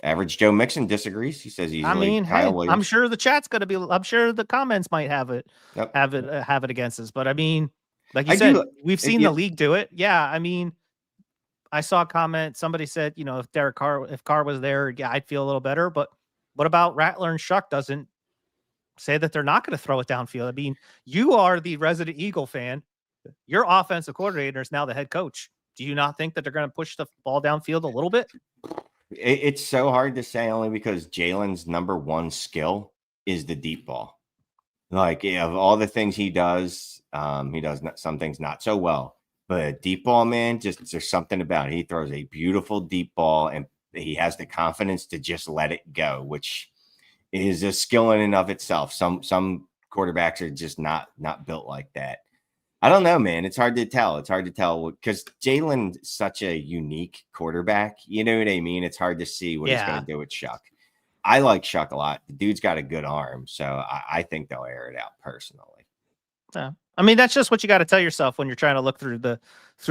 Average Joe Mixon disagrees. He says easily. I mean, Kyle hey, Williams. I'm sure the chat's going to be. I'm sure the comments might have it have it against us. But I mean, like you said, we've seen the league do it. Yeah, I mean, I saw a comment. Somebody said, if Carr was there, yeah, I'd feel a little better. But what about Rattler and Shuck doesn't say that they're not going to throw it downfield? I mean, you are the resident Eagle fan. Your offensive coordinator is now the head coach. Do you not think that they're going to push the ball downfield a little bit? It's so hard to say only because Jalen's number one skill is the deep ball. Like, of all the things he does some things not so well. But deep ball, man, just there's something about it. He throws a beautiful deep ball, and he has the confidence to just let it go, which is a skill in and of itself. Some quarterbacks are just not built like that. I don't know, man. It's hard to tell. It's hard to tell because Jalen's such a unique quarterback. You know what I mean? It's hard to see what he's going to do with Shuck. I like Shuck a lot. The dude's got a good arm, so I think they'll air it out personally. Yeah. I mean, that's just what you got to tell yourself when you're trying to look through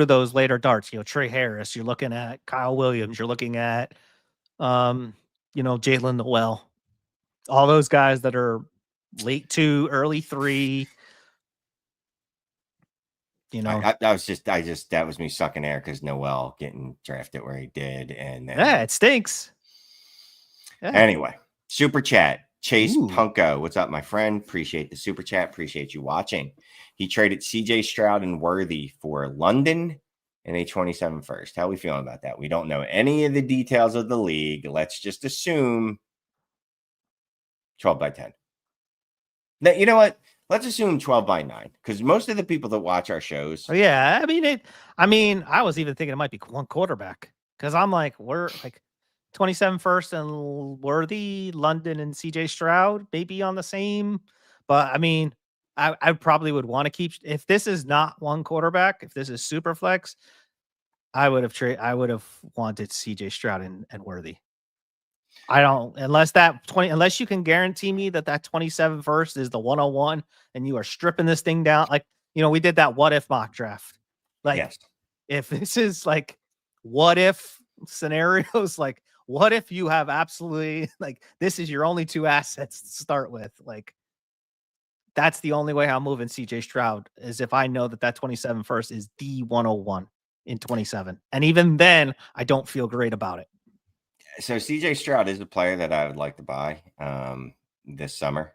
those later darts. Trey Harris, you're looking at Kyle Williams, you're looking at, Jalen Noel, all those guys that are late 2, early 3. That was me sucking air because Noel getting drafted where he did, and it stinks. Yeah. Anyway, super chat. Chase Punko, what's up, my friend? Appreciate the super chat. Appreciate you watching. He traded CJ Stroud and Worthy for London and a 27 first. How are we feeling about that? We don't know any of the details of the league. Let's just assume 12 by 10. Now, you know what? Let's assume 12 by 9 because most of the people that watch our shows. Oh, yeah. I mean, I was even thinking it might be one quarterback because I'm like, we're like 27 first and Worthy, London, and CJ Stroud maybe on the same. But I mean, I probably would want to keep, if this is not one quarterback, if this is super flex, I would have wanted CJ Stroud and Worthy. I don't, unless you can guarantee me that 27 first is the 101 and you are stripping this thing down. Like, we did that what if mock draft. Like, yes. If this is like what if scenarios, like what if you have absolutely like this is your only 2 assets to start with, like that's the only way I'm moving CJ Stroud is if I know that 27 first is the 101 in 27. And even then I don't feel great about it. So CJ Stroud is a player that I would like to buy this summer.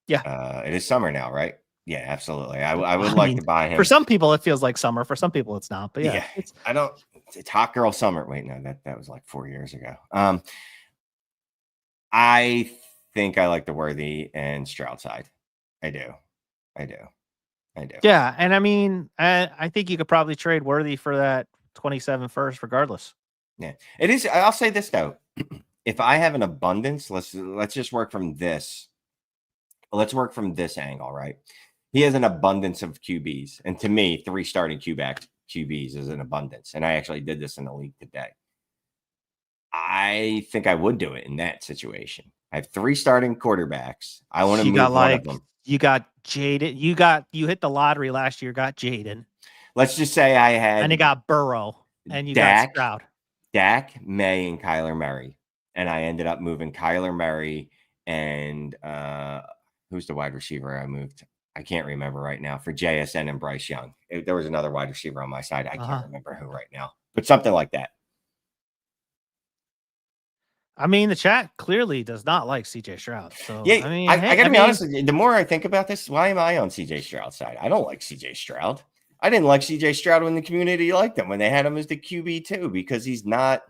Yeah. It is summer now, right? Yeah, absolutely. I would like to buy him. For some people, it feels like summer. For some people, it's not. But yeah. It's hot girl summer. Wait, no, that was like 4 years ago. I think I like the Worthy and Stroud side. I do. Yeah, and I mean, I think you could probably trade Worthy for that 27 first regardless. Yeah, it is. I'll say this though. If I have an abundance, let's just work from this. Let's work from this angle, right? He has an abundance of QBs. And to me, 3 starting QBs is an abundance. And I actually did this in the league today. I think I would do it in that situation. I have 3 starting quarterbacks. I want to move one of them. You got Jaden. You hit the lottery last year, got Jaden. Let's just say I had. And you got Burrow. And you got Stroud. Dak, May, and Kyler Murray. And I ended up moving Kyler Murray and who's the wide receiver I moved? I can't remember right now for JSN and Bryce Young. There was another wide receiver on my side. I can't remember who right now, but something like that. I mean, the chat clearly does not like CJ Stroud. So yeah, I gotta be honest with you. The more I think about this, why am I on CJ Stroud's side? I don't like CJ Stroud. I didn't like CJ Stroud when the community liked him when they had him as the QB too, because he's not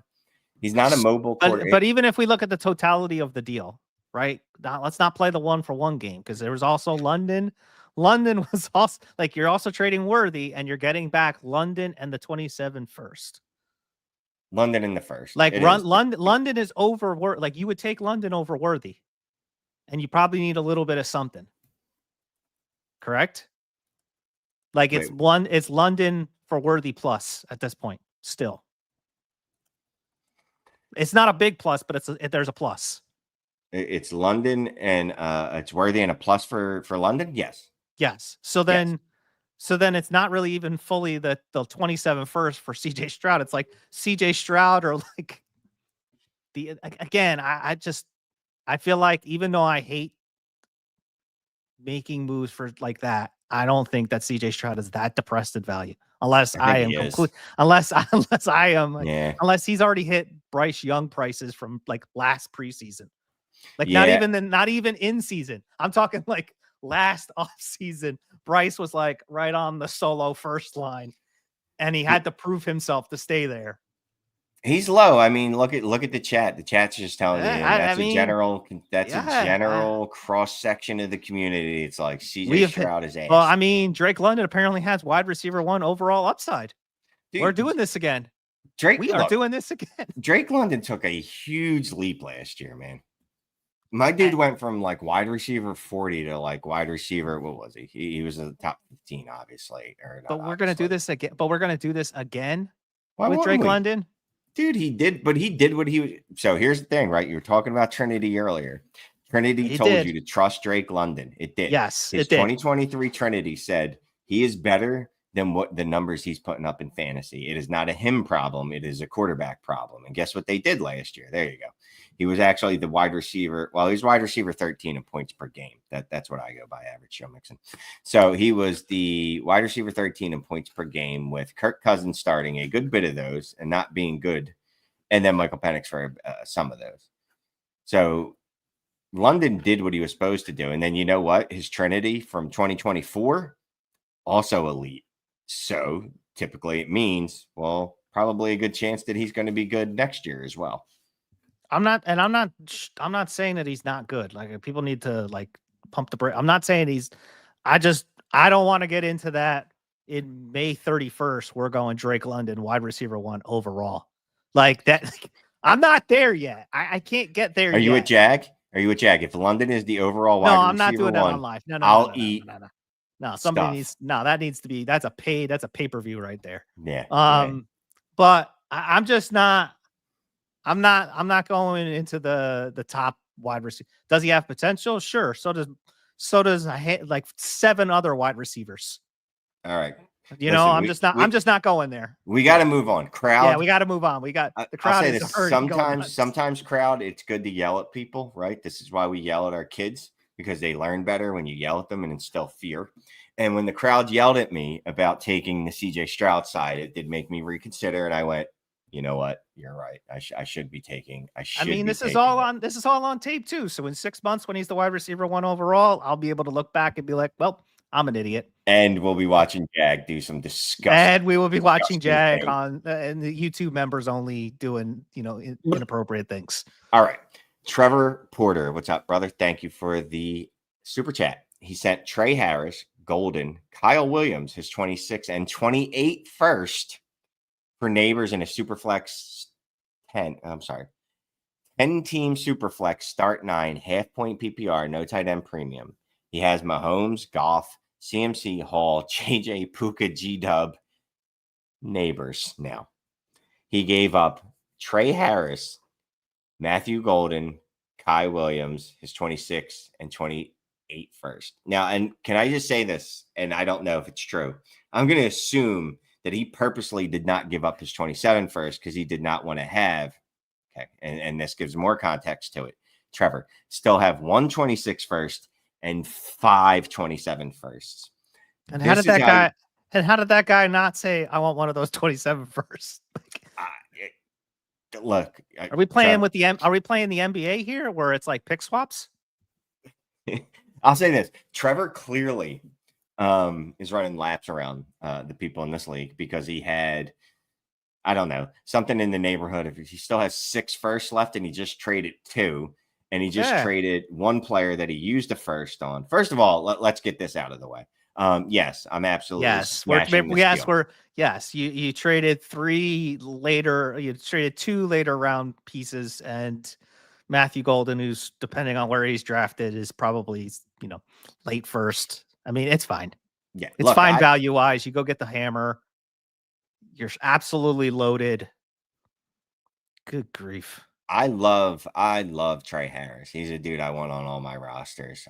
a mobile quarterback. But even if we look at the totality of the deal, right? Now, let's not play the 1-for-1 game because there was also London. London was also like you're also trading Worthy and you're getting back London and the 27 first. London in the first. Like London is over. Like you would take London over Worthy, and you probably need a little bit of something. Correct? Like it's London for Worthy plus at this point. Still, it's not a big plus, but there's a plus. It's London and it's Worthy and a plus for London. Yes. So then, So then it's not really even fully the 27 first for CJ Stroud. It's like CJ Stroud or like again, I feel like even though I hate making moves for like that, I don't think that CJ Stroud is that depressed in value unless I I think am he is. unless I am like, Yeah. unless he's already hit Bryce Young prices from like last preseason. Like Yeah. not even in season. I'm talking like last off season. Bryce was like right on the solo first line and he had to prove himself to stay there. He's low. I mean, look at the chat. The chat's just telling you, and I mean, that's a yeah, general cross section of the community. It's like we CJ have hit. Stroud is Well, ass. I mean, Drake London apparently has wide receiver 1 overall upside. We're Dude, doing this again. Drake, We are look, doing this again. Drake London took a huge leap last year, man. My dude And- went from like wide receiver 40 to like wide receiver. What was he? He was in the top 15, obviously, or not but we're gonna do obviously. this again. But we're gonna do this again Why with wouldn't Drake we? London. Dude, he did what he was. So here's the thing, right? You were talking about Trinity earlier. Trinity He told you did. to trust Drake London. It did. Yes, His it did. 2023 Trinity said he is better than what the numbers he's putting up in fantasy. It is not a him problem. It is a quarterback problem. And guess what they did last year? There you go. He was actually the wide receiver. Well, he was wide receiver 13 in points per game. That's what I go by, average Joe Mixon. So he was the wide receiver 13 in points per game with Kirk Cousins starting a good bit of those and not being good, and then Michael Penix for some of those. So London did what he was supposed to do. And then you know what? His Trinity from 2024, also elite. So typically it means, well, probably a good chance that he's going to be good next year as well. I'm not saying that he's not good. Like people need to like pump the brake. I'm not saying he's. I don't want to get into that. In May 31st, we're going Drake London, wide receiver 1 overall. Like that. I'm not there yet. I can't get there Are you a yet. Jag? Are you a Jag? If London is the overall No, wide I'm not receiver doing that on 1, live. I'll eat No, somebody stuff. needs. No, that needs to be. That's a pay-per-view right there. Yeah. But I'm just not. I'm not going into the top wide receiver. Does he have potential? Sure. So does like 7 other wide receivers. All right. Listen, I'm just not going there. We got to move on. Crowd. Yeah, we got to move on. The crowd I'll say is this. already going nuts. Sometimes crowd, it's good to yell at people, right? This is why we yell at our kids, because they learn better when you yell at them and instill fear. And when the crowd yelled at me about taking the CJ Stroud side, it did make me reconsider. And I went, you know what? You're right. I should be taking. This is all on tape too. So in 6 months, when he's the wide receiver 1 overall, I'll be able to look back and be like, well, I'm an idiot. And we'll be watching Jag do some disgusting. And we will be watching Jag on and the YouTube members only doing, inappropriate things. All right. Trevor Porter, what's up, brother? Thank you for the super chat. He sent Trey Harris, Golden, Kyle Williams, his 26 and 28 first for Neighbors in a Superflex 10. I'm sorry. 10-team Superflex start 9, half-point PPR, no tight end premium. He has Mahomes, Goff, CMC, Hall, JJ, Puka, G-Dub, Neighbors now. He gave up Trey Harris, Matthew Golden, Kai Williams, his 26 and 28 first. Now, and can I just say this, and I don't know if it's true. I'm going to assume that he purposely did not give up his 27 first because he did not want to have, okay, and this gives more context to it. Trevor still have 126 first and 527 firsts. And how did that guy not say, I want one of those 27 first? Look, are we playing the NBA here where it's like pick swaps? I'll say this. Trevor clearly is running laps around the people in this league because he had, I don't know, something in the neighborhood of, he still has 6 firsts left and he just traded 2. And he just traded 1 player that he used a first on. First of all, let's get this out of the way. Yes, I'm absolutely. You traded 3 later. You traded 2 later round pieces, and Matthew Golden, who's depending on where he's drafted, is probably late first. I mean, it's fine. Yeah, it's fine value wise. You go get the hammer. You're absolutely loaded. Good grief. I love Trey Harris. He's a dude I want on all my rosters.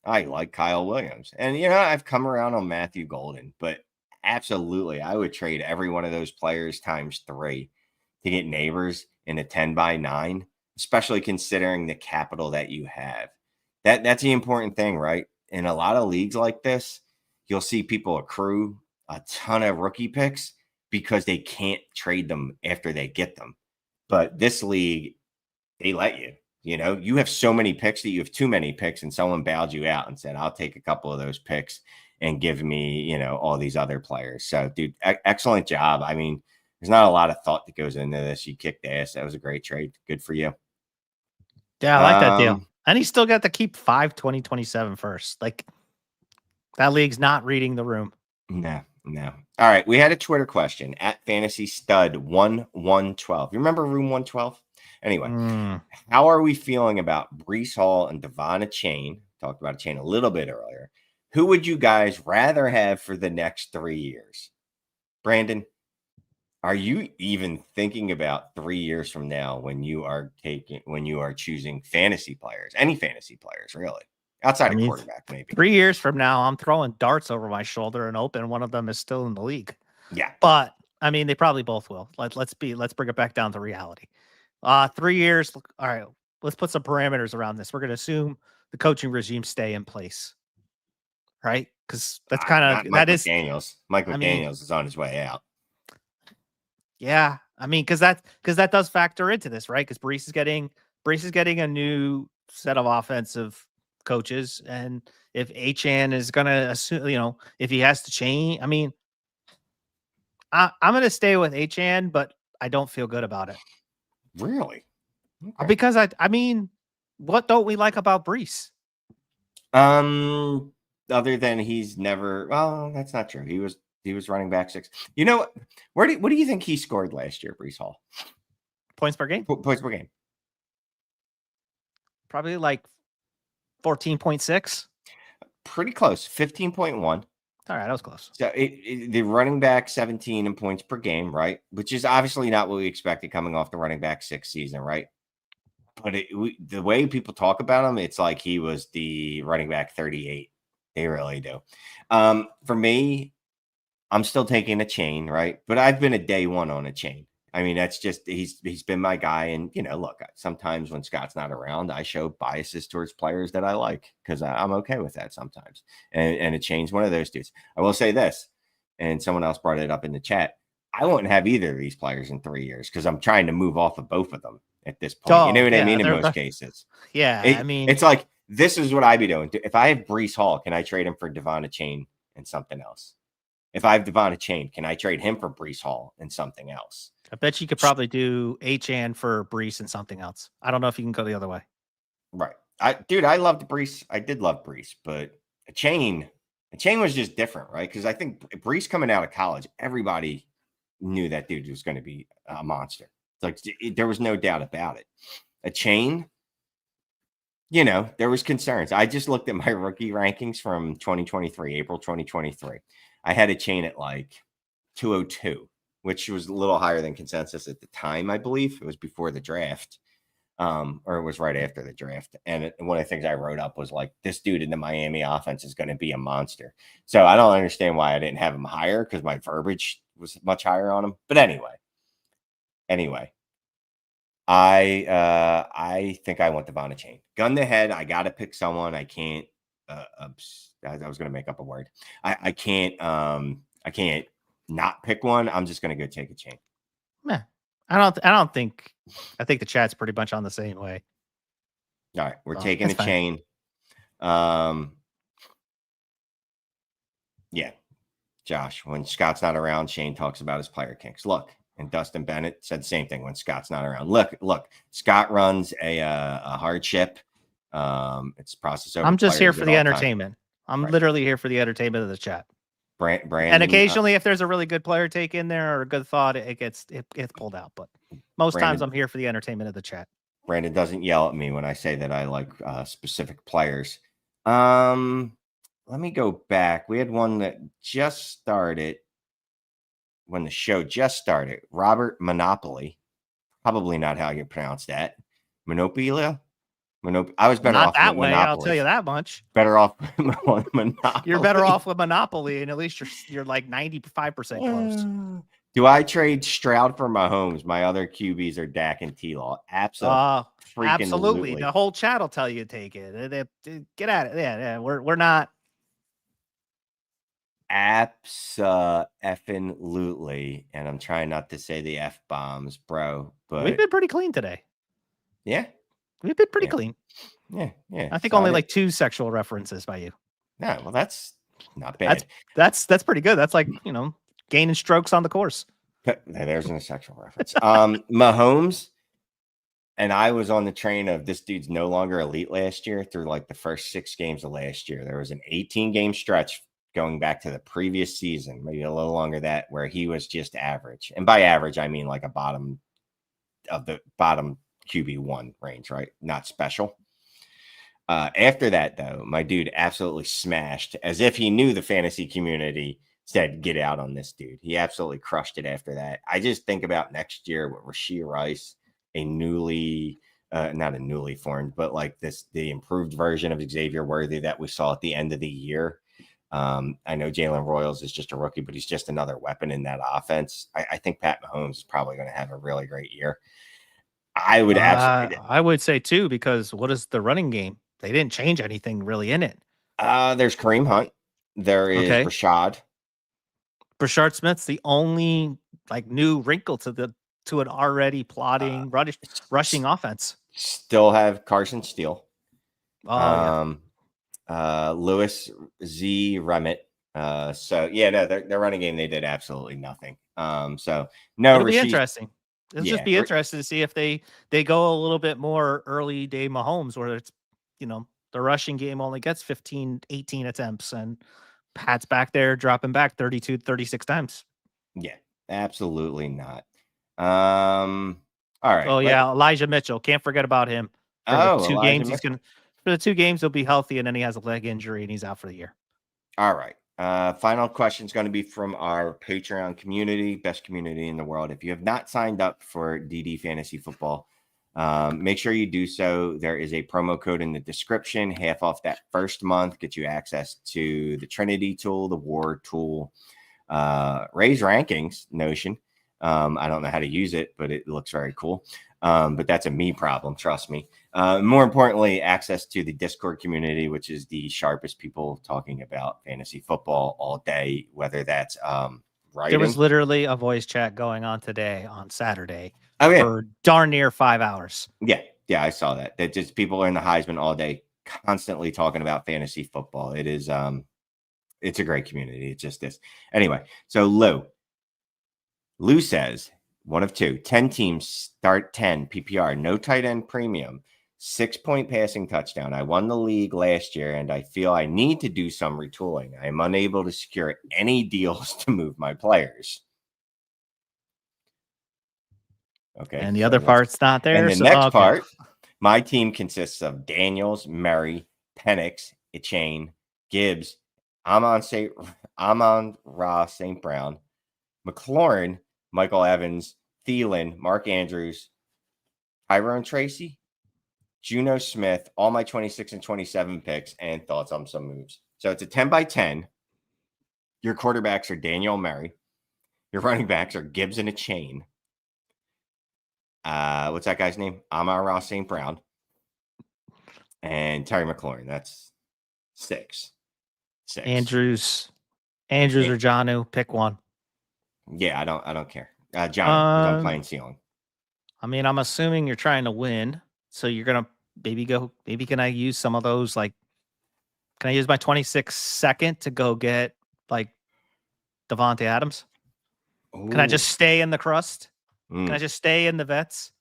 I like Kyle Williams. And, I've come around on Matthew Golden, but absolutely, I would trade every one of those players times 3 to get Neighbors in a 10-by-9, especially considering the capital that you have. That's the important thing, right? In a lot of leagues like this, you'll see people accrue a ton of rookie picks because they can't trade them after they get them. But this league, they let you. You have so many picks that you have too many picks, and someone bailed you out and said, I'll take a couple of those picks and give me, all these other players. So, dude, excellent job. I mean, there's not a lot of thought that goes into this. You kicked ass. That was a great trade. Good for you. Yeah, I like that deal. And he still got to keep 2027 first. Like, that league's not reading the room. No. All right. We had a Twitter question at Fantasy Stud 1112. You remember Room 112? Anyway, how are we feeling about Breece Hall and Devon Chain? Talked about a chain a little bit earlier. Who would you guys rather have for the next 3 years? Brandon, are you even thinking about 3 years from now when you are choosing fantasy players, any fantasy players, really? Outside of quarterback, maybe. 3 years from now, I'm throwing darts over my shoulder and hoping one of them is still in the league. Yeah. But, I mean, they probably both will. Let's bring it back down to reality. 3 years. All right, let's put some parameters around this. We're going to assume the coaching regime stay in place, right? Because that's kind of Mike McDaniels. Mike McDaniels is on his way out. Yeah, I mean, because that does factor into this, right? Because Breece is getting a new set of offensive coaches, and if Achane is going to assume, if he has to change, I mean, I'm going to stay with Achane, but I don't feel good about it. Really? Okay. Because I mean, what don't we like about Breece? Other than he's never. Well, that's not true. He was running back 6. You know what do you think he scored last year, Breece Hall? Points per game? Points per game. Probably like 14.6. Pretty close. 15.1. All right, that was close. So the running back 17 in points per game, right? Which is obviously not what we expected coming off the running back 6 season, right? But the way people talk about him, it's like he was the running back 38. They really do. For me, I'm still taking a chain, right? But I've been a day one on a chain. I mean, that's just he's been my guy. And look, sometimes when Scott's not around, I show biases towards players that I like because I'm okay with that sometimes. And a chain's one of those dudes. I will say this, and someone else brought it up in the chat. I won't have either of these players in 3 years because I'm trying to move off of both of them at this point. Oh, you know what I mean? In most cases. Yeah. I mean, it's like, this is what I'd be doing. If I have Breece Hall, can I trade him for Devon Chain and something else? If I have Devon Chain, can I trade him for Breece Hall and something else? I bet you could probably do Achane for Breece and something else. I don't know if you can go the other way. Right. I loved Breece. I did love Breece, but a chain was just different, right? Because I think Breece coming out of college, everybody knew that dude was going to be a monster. It's like there was no doubt about it. A chain, there was concerns. I just looked at my rookie rankings from 2023, April 2023. I had a chain at like 202, which was a little higher than consensus at the time, I believe. It was before the draft, or it was right after the draft. And one of the things I wrote up was like, this dude in the Miami offense is going to be a monster. So I don't understand why I didn't have him higher because my verbiage was much higher on him. But anyway, I think I want Devon Chain. Gun to head, I got to pick someone. I can't. I was going to make up a word. I can't not pick one. I'm just going to go take a chain. Yeah, I think the chat's pretty much on the same way. All right, we're taking a chain. Yeah, Josh, when Scott's not around, Shane talks about his player kinks. Look, and Dustin Bennett said the same thing when Scott's not around. Look, Scott runs a hardship. It's process over. I'm just here for the entertainment. I'm literally here for the entertainment of the chat. Brandon, and occasionally, if there's a really good player take in there or a good thought, it gets pulled out. But most times, I'm here for the entertainment of the chat. Brandon doesn't yell at me when I say that I like specific players. Let me go back. We had one that just started when the show just started. Robert Monopoly, probably not how you pronounce that. Monopoly. I was better Not off that with way, I'll Monopoly. tell you that much. Better off on Monopoly. You're better off with Monopoly, and at least you're like 95% close. Do I trade Stroud for Mahomes? My other QBs are Dak and T-Law. Absolutely. Freaking The whole chat will tell you to take it. Get at it. Yeah. We're not. Abso-effing-lutely, and I'm trying not to say the F bombs, bro. But We've been pretty clean today. Yeah, we've been pretty clean. Yeah. I think So only like 2 sexual references by you. Yeah, well, that's not bad. That's pretty good. That's like gaining strokes on the course. There's a sexual reference. Mahomes. And I was on the train of this dude's no longer elite last year through like the first 6 games of last year. There was an 18-game stretch going back to the previous season, maybe a little longer that, where he was just average. And by average, I mean like a bottom QB1 range, right? Not special. After that, though, my dude absolutely smashed, as if he knew the fantasy community said, get out on this dude. He absolutely crushed it after that. I just think about next year with Rashee Rice, not a newly formed, but like the improved version of Xavier Worthy that we saw at the end of the year. I know Jalen Royals is just a rookie, but he's just another weapon in that offense. I think Pat Mahomes is probably going to have a really great year. I would say too, because what is the running game? They didn't change anything really in it. There's Kareem Hunt. There is Rashad. Brashard Smith's the only like new wrinkle to an already plodding rushing offense. Still have Carson Steele. Oh, Lewis Z Remit. Their running game, they did absolutely nothing. So no, it'll be interesting. It'll just be interesting to see if they go a little bit more early day Mahomes, where it's the rushing game only gets 15, 18 attempts, and Pat's back there dropping back 32, 36 times. Yeah, absolutely not. All right. Oh yeah, Elijah Mitchell. Can't forget about him. For the 2 games he'll be healthy, and then he has a leg injury and he's out for the year. All right. Final question is going to be from our Patreon community, best community in the world. If you have not signed up for DD Fantasy Football, make sure you do so. There is a promo code in the description. Half off that first month gets you access to the Trinity tool, the War tool, Raise Rankings Notion. I don't know how to use it, but it looks very cool. But that's a me problem, trust me. More importantly, access to the Discord community, which is the sharpest people talking about fantasy football all day, whether that's writing. There was literally a voice chat going on today on Saturday for darn near 5 hours. Yeah, I saw that. That just people are in the Heisman all day, constantly talking about fantasy football. It is it's a great community. It's just this. Anyway, so Lou says, one of 2, 10 teams start 10 PPR, no tight end premium, 6-point passing touchdown. I won the league last year, and I feel I need to do some retooling. I am unable to secure any deals to move my players. Okay. And the other part's not there. And the next part, my team consists of Daniels, Murray, Penix, Echane, Gibbs, Amon-Ra St. Brown, McLaurin, Michael Evans, Thielen, Mark Andrews, Tyrone Tracy, Juno Smith, all my 26 and 27 picks, and thoughts on some moves. So it's a 10 by 10. Your quarterbacks are Daniel Murray. Your running backs are Gibbs and Echane. What's that guy's name? Amon-Ra St. Brown. And Terry McLaurin. That's 6. Andrews or Jonnu, pick one. Yeah, I don't care. Jonnu, because I'm playing ceiling. I mean, I'm assuming you're trying to win, so you're gonna maybe can I use some of those? Like, can I use my 26 second to go get like Devontae Adams? Ooh. Can I just stay in the crust? Can I just stay in the vets?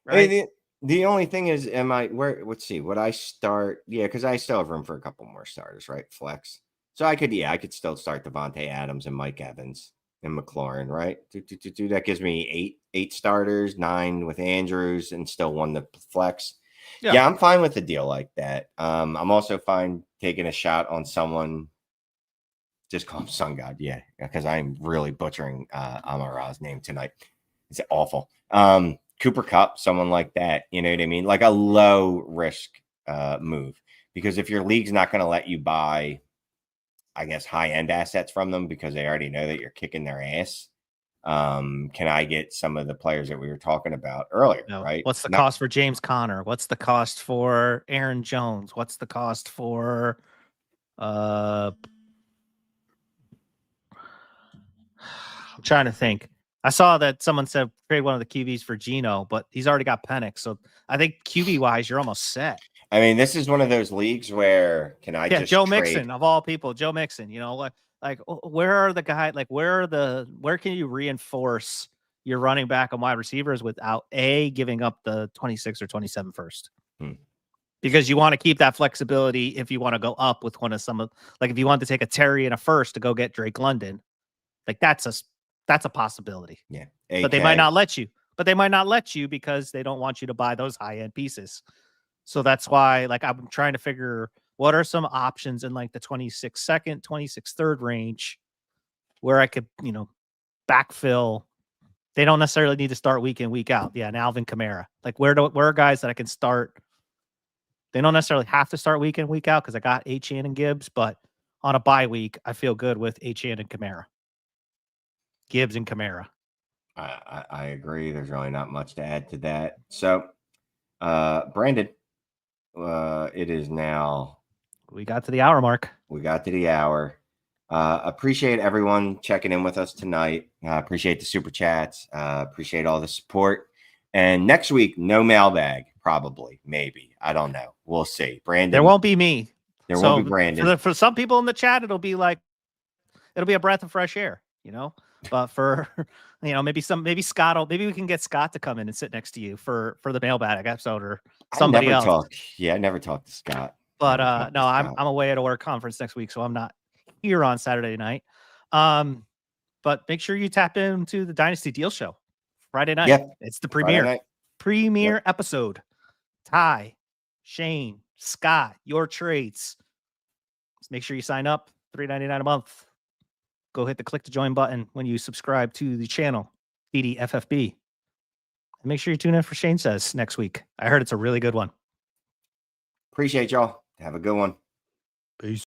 Right. Hey, the only thing is, let's see, would I start? Yeah, because I still have room for a couple more starters, right? Flex. So I could still start Devontae Adams and Mike Evans and McLaurin, right? That gives me 8 starters, 9 with Andrews, and still 1 to flex. Yeah, I'm fine with a deal like that. I'm also fine taking a shot on someone. Just call him Sun God, yeah, because I'm really butchering Amon-Ra's name tonight. It's awful. Cooper Kupp, someone like that. You know what I mean? Like a low risk move. Because if your league's not going to let you buy, I guess, high end assets from them because they already know that you're kicking their ass. Can I get some of the players that we were talking about earlier? No. Right? What's the cost for James Conner? What's the cost for Aaron Jones? What's the cost for I'm trying to think. I saw that someone said trade one of the QBs for Geno, but he's already got Penix. So I think QB wise, you're almost set. I mean, this is one of those leagues where can I just Joe trade? Mixon of all people, Joe Mixon, like where are the guys, like where can you reinforce your running back and wide receivers without giving up the 26 or 27 first? Because you want to keep that flexibility if you want to go up with like if you want to take a Terry and a first to go get Drake London, like that's a possibility. Yeah. But they might not let you. But they might not let you because they don't want you to buy those high-end pieces. So that's why, like, I'm trying to figure what are some options in like the 26 second, 26 third range where I could, backfill. They don't necessarily need to start week in, week out. Yeah, and Alvin Kamara. Like, where are guys that I can start? They don't necessarily have to start week in, week out because I got Achane and Gibbs, but on a bye week, I feel good with Achane and Kamara. Gibbs and Kamara. I agree. There's really not much to add to that. So, Brandon, it is now. We got to the hour mark. We got to the hour. Appreciate everyone checking in with us tonight. Appreciate the super chats. Appreciate all the support. And next week, no mailbag, probably, maybe. I don't know. We'll see. Brandon. There won't be me. There won't be Brandon. For some people in the chat, it'll be a breath of fresh air, But for maybe Scott maybe we can get Scott to come in and sit next to you for the mailbag episode or somebody else. I never talked to Scott. But no, I'm away at a work conference next week, so I'm not here on Saturday night. But make sure you tap into the Dynasty Deal Show Friday night. Yep. It's the premiere episode. Ty, Shane, Scott, your trades. Just make sure you sign up. $3.99 a month. Go hit the click to join button when you subscribe to the channel, DDFFB. And make sure you tune in for Shane Says next week. I heard it's a really good one. Appreciate y'all. Have a good one. Peace.